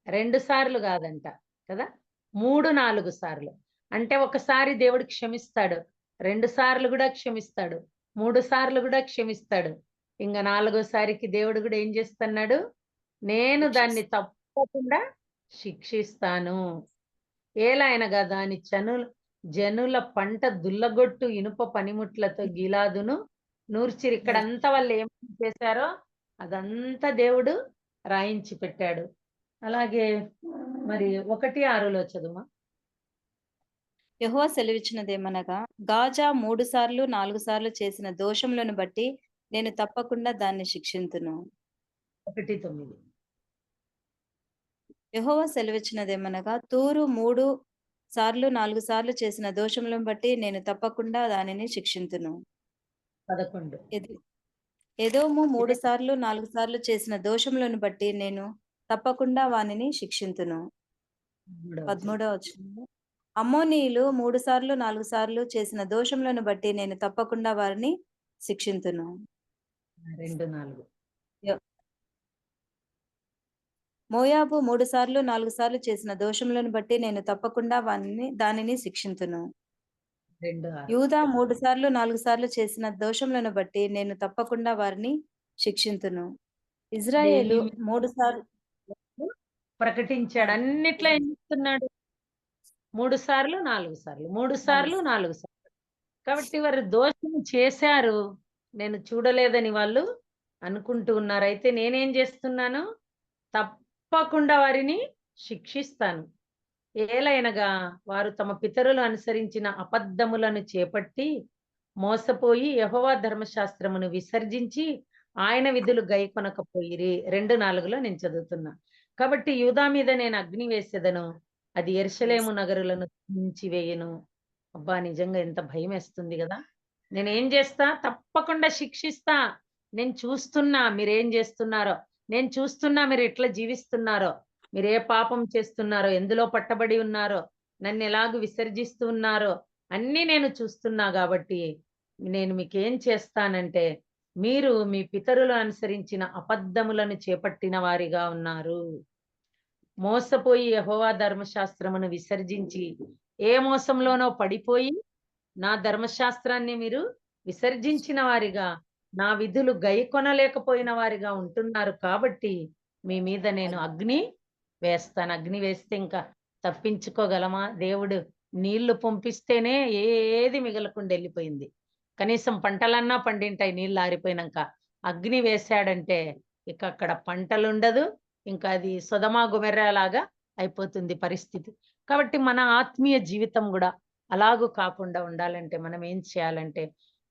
2 సార్లు కాదంట కదా, 3-4 సార్లు. అంటే ఒకసారి దేవుడు క్షమిస్తాడు, 2 సార్లు కూడా క్షమిస్తాడు, 3 సార్లు కూడా క్షమిస్తాడు. ఇంకా 4గోసారికి దేవుడు కూడా ఏం చేస్తున్నాడు? నేను దాన్ని తప్పకుండా శిక్షిస్తాను. ఏలైనగా దాని జనుల పంట దుల్లగొట్టు ఇనుప పనిముట్లతో గిలాదును నూర్చిరి. ఇక్కడంతా వాళ్ళు ఏం చేశారో అదంతా దేవుడు రాయించి పెట్టాడు. అలాగే మరి 1:6 చదువు.
యెహోవా సెలవిచ్చినదేమనగా, గాజా 3 సార్లు 4 సార్లు చేసిన దోషములను బట్టి నేను తప్పకుండా దాన్ని శిక్షింతును.
1:9
యెహోవా సెలవిచ్చినదేమనగా, తూరు 3 సార్లు 4 సార్లు చేసిన దోషములను బట్టి నేను తప్పకుండా దానిని శిక్షింతును.
11
ఎదోము 3 సార్లు 4 సార్లు చేసిన దోషములను బట్టి నేను తప్పకుండా వానిని శిక్షింతును. 13వ వచనం. అమ్మోనీయులు 3 సార్లు 4 సార్లు చేసిన దోషములను బట్టి నేను తప్పకుండా వారిని శిక్షింతును.
2:4
మోయాబు 3 సార్లు 4 సార్లు చేసిన దోషములను బట్టి నేను తప్పకుండా దానిని శిక్షింతును.
2:6
యూదా 3 సార్లు 4 సార్లు చేసిన దోషములను బట్టి నేను తప్పకుండా వారిని శిక్షింతును. ఇజ్రాయేలు 3 సార్లు
ప్రకటించాడు. అన్నిట్లో ఏం చేస్తున్నాడు? 3 సార్లు 4 సార్లు, 3 సార్లు 4 సార్లు. కాబట్టి వారు దోషం చేశారు, నేను చూడలేదని వాళ్ళు అనుకుంటూ ఉన్నారు. అయితే నేనేం చేస్తున్నాను? తప్పకుండా వారిని శిక్షిస్తాను. ఏలైనగా వారు తమ పితరులు అనుసరించిన అబద్ధములను చేపట్టి మోసపోయి యెహోవా ధర్మశాస్త్రమును విసర్జించి ఆయన విధులు గైకొనకపోయిరి. 2:4 నేను చదువుతున్నా. కాబట్టి యూదా మీద నేను అగ్ని వేసేదను, అది యెరూషలేము నగరులను వేయను. అబ్బా, నిజంగా ఎంత భయం వేస్తుంది కదా. నేనేం చేస్తా? తప్పకుండా శిక్షిస్తా. నేను చూస్తున్నా మీరేం చేస్తున్నారో, నేను చూస్తున్నా మీరు ఎట్లా జీవిస్తున్నారో, మీరు ఏ పాపం చేస్తున్నారో, ఎందులో పట్టబడి ఉన్నారో, నన్ను ఎలాగ విసర్జిస్తూ ఉన్నారో అన్నీ నేను చూస్తున్నా. కాబట్టి నేను మీకేం చేస్తానంటే, మీరు మీ పితరులు అనుసరించిన అబద్ధములను చేపట్టిన వారిగా ఉన్నారు. మోసపోయి యెహోవా ధర్మశాస్త్రమును విసర్జించి ఏ మోసంలోనో పడిపోయి నా ధర్మశాస్త్రాన్ని మీరు విసర్జించిన వారిగా, నా విధులు గైకొనలేకపోయిన వారిగా ఉంటున్నారు కాబట్టి మీ మీద నేను అగ్ని వేస్తాను. అగ్ని వేస్తే ఇంకా తప్పించుకోగలమా? దేవుడు నీళ్లు పంపిస్తేనే ఏది మిగలకుండా వెళ్ళిపోయింది. కనీసం పంటలన్నా పండింటాయి నీళ్ళు ఆరిపోయినాక. అగ్ని వేశాడంటే ఇక అక్కడ పంటలుండదు. ఇంకా అది సొదమ గొమొర్రా లాగా అయిపోతుంది పరిస్థితి. కాబట్టి మన ఆత్మీయ జీవితం కూడా అలాగూ కాకుండా ఉండాలంటే మనం ఏం చేయాలంటే,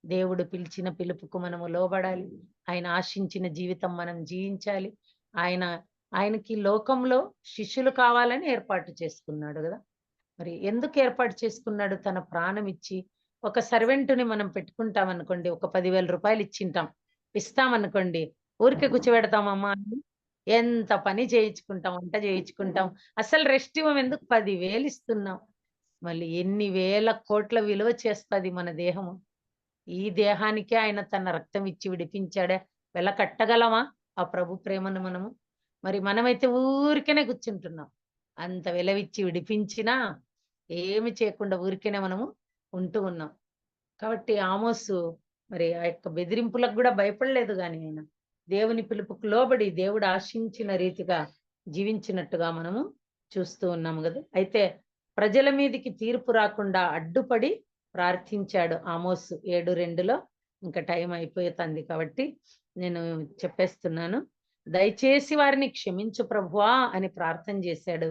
దేవుడు పిలిచిన పిలుపుకు మనము లోబడాలి. ఆయన ఆశించిన జీవితం మనం జీవించాలి. ఆయనకి లోకంలో శిష్యులు కావాలని ఏర్పాటు చేసుకున్నాడు కదా. మరి ఎందుకు ఏర్పాటు చేసుకున్నాడు? తన ప్రాణం ఇచ్చి. ఒక సర్వెంటుని మనం పెట్టుకుంటాం అనుకోండి, ఒక 10,000 రూపాయలు ఇస్తామనుకోండి, ఊరికే కూర్చోబెడతామమ్మా అని ఎంత పని చేయించుకుంటాం, వంట చేయించుకుంటాం. అసలు రెస్ట్ ఇవ్వం. ఎందుకు? 10,000 ఇస్తున్నాం. మళ్ళీ ఎన్ని వేల కోట్ల విలువ చేస్తుంది మన దేహము. ఈ దేహానికే ఆయన తన రక్తం ఇచ్చి విడిపించాడే. వెల కట్టగలమా ఆ ప్రభు ప్రేమను మనము? మరి మనమైతే ఊరికేనే కూర్చుంటున్నాం. అంత విలువిచ్చి విడిపించినా ఏమి చేయకుండా ఊరికేనే మనము ఉంటూ ఉన్నాం. కాబట్టి ఆమోసు మరి ఆ యొక్క బెదిరింపులకు కూడా భయపడలేదు. కానీ ఆయన దేవుని పిలుపుకు లోబడి దేవుడు ఆశించిన రీతిగా జీవించినట్టుగా మనము చూస్తూ ఉన్నాము కదా. అయితే ప్రజల మీదికి తీర్పు రాకుండా అడ్డుపడి ప్రార్థించాడు ఆమోసు 7:2. ఇంకా టైం అయిపోతుంది కాబట్టి నేను చెప్పేస్తున్నాను. దయచేసి వారిని క్షమించు ప్రభువా అని ప్రార్థన చేశాడు.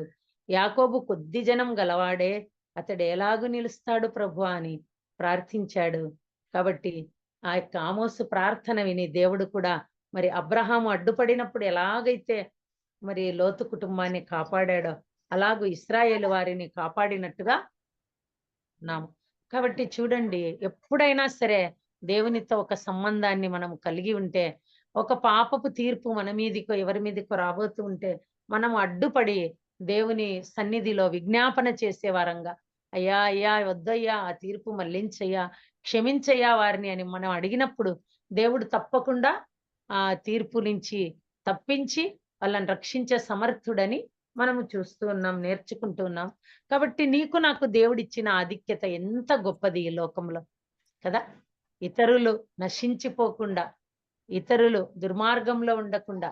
యాకోబు కొద్ది జనం గలవాడే, అతడు ఎలాగూ నిలుస్తాడు ప్రభువా అని ప్రార్థించాడు. కాబట్టి ఆ యొక్క ఆమోసు ప్రార్థన విని దేవుడు కూడా మరి అబ్రహాము అడ్డుపడినప్పుడు ఎలాగైతే మరి లోతు కుటుంబాన్ని కాపాడాడో అలాగూ ఇశ్రాయేలు వారిని కాపాడినట్టుగా ఉన్నాము. కాబట్టి చూడండి, ఎప్పుడైనా సరే దేవునితో ఒక సంబంధాన్ని మనం కలిగి ఉంటే, ఒక పాపపు తీర్పు మన మీదికో ఎవరి మీదికో రాబోతూ ఉంటే మనం అడ్డుపడి దేవుని సన్నిధిలో విజ్ఞాపన చేసే వారంగా, అయ్యా అయ్యా వద్దయ్యా, ఆ తీర్పు మళ్ళించయ్యా, క్షమించయ్యా వారిని అని మనం అడిగినప్పుడు దేవుడు తప్పకుండా ఆ తీర్పు నుంచి తప్పించి వాళ్ళని రక్షించే సమర్థుడని మనము చూస్తూ ఉన్నాం, నేర్చుకుంటూ ఉన్నాం. కాబట్టి నీకు నాకు దేవుడిచ్చిన ఆధిక్యత ఎంత గొప్పది ఈ లోకంలో కదా. ఇతరులు నశించిపోకుండా, ఇతరులు దుర్మార్గంలో ఉండకుండా,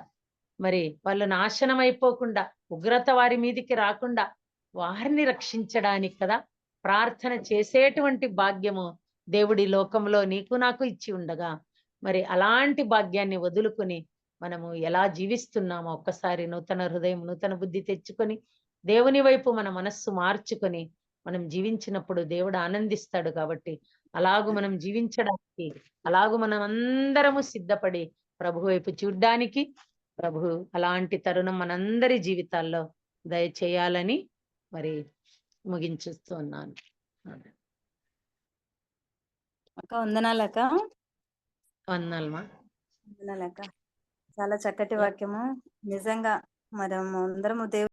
మరి వాళ్ళు నాశనం అయిపోకుండా, ఉగ్రత వారి మీదికి రాకుండా వారిని రక్షించడానికి కదా ప్రార్థన చేసేటువంటి భాగ్యము దేవుడి లోకంలో నీకు నాకు ఇచ్చి ఉండగా, మరి అలాంటి భాగ్యాన్ని వదులుకొని మనము ఎలా జీవిస్తున్నామో ఒక్కసారి నూతన హృదయం, నూతన బుద్ధి తెచ్చుకొని దేవుని వైపు మన మనస్సు మార్చుకొని మనం జీవించినప్పుడు దేవుడు ఆనందిస్తాడు. కాబట్టి అలాగూ మనం జీవించడానికి, అలాగూ మనం అందరము సిద్ధపడి ప్రభు వైపు చూడ్డానికి ప్రభు అలాంటి తరుణం మనందరి జీవితాల్లో దయచేయాలని మరి ముగించుస్తూ ఉన్నాను.
అక్క వందనాలక్క.
వందనాలమ్మా.
వందనాలక్క. చాలా చక్కటి వాక్యము. నిజంగా మనము అందరము దేవుని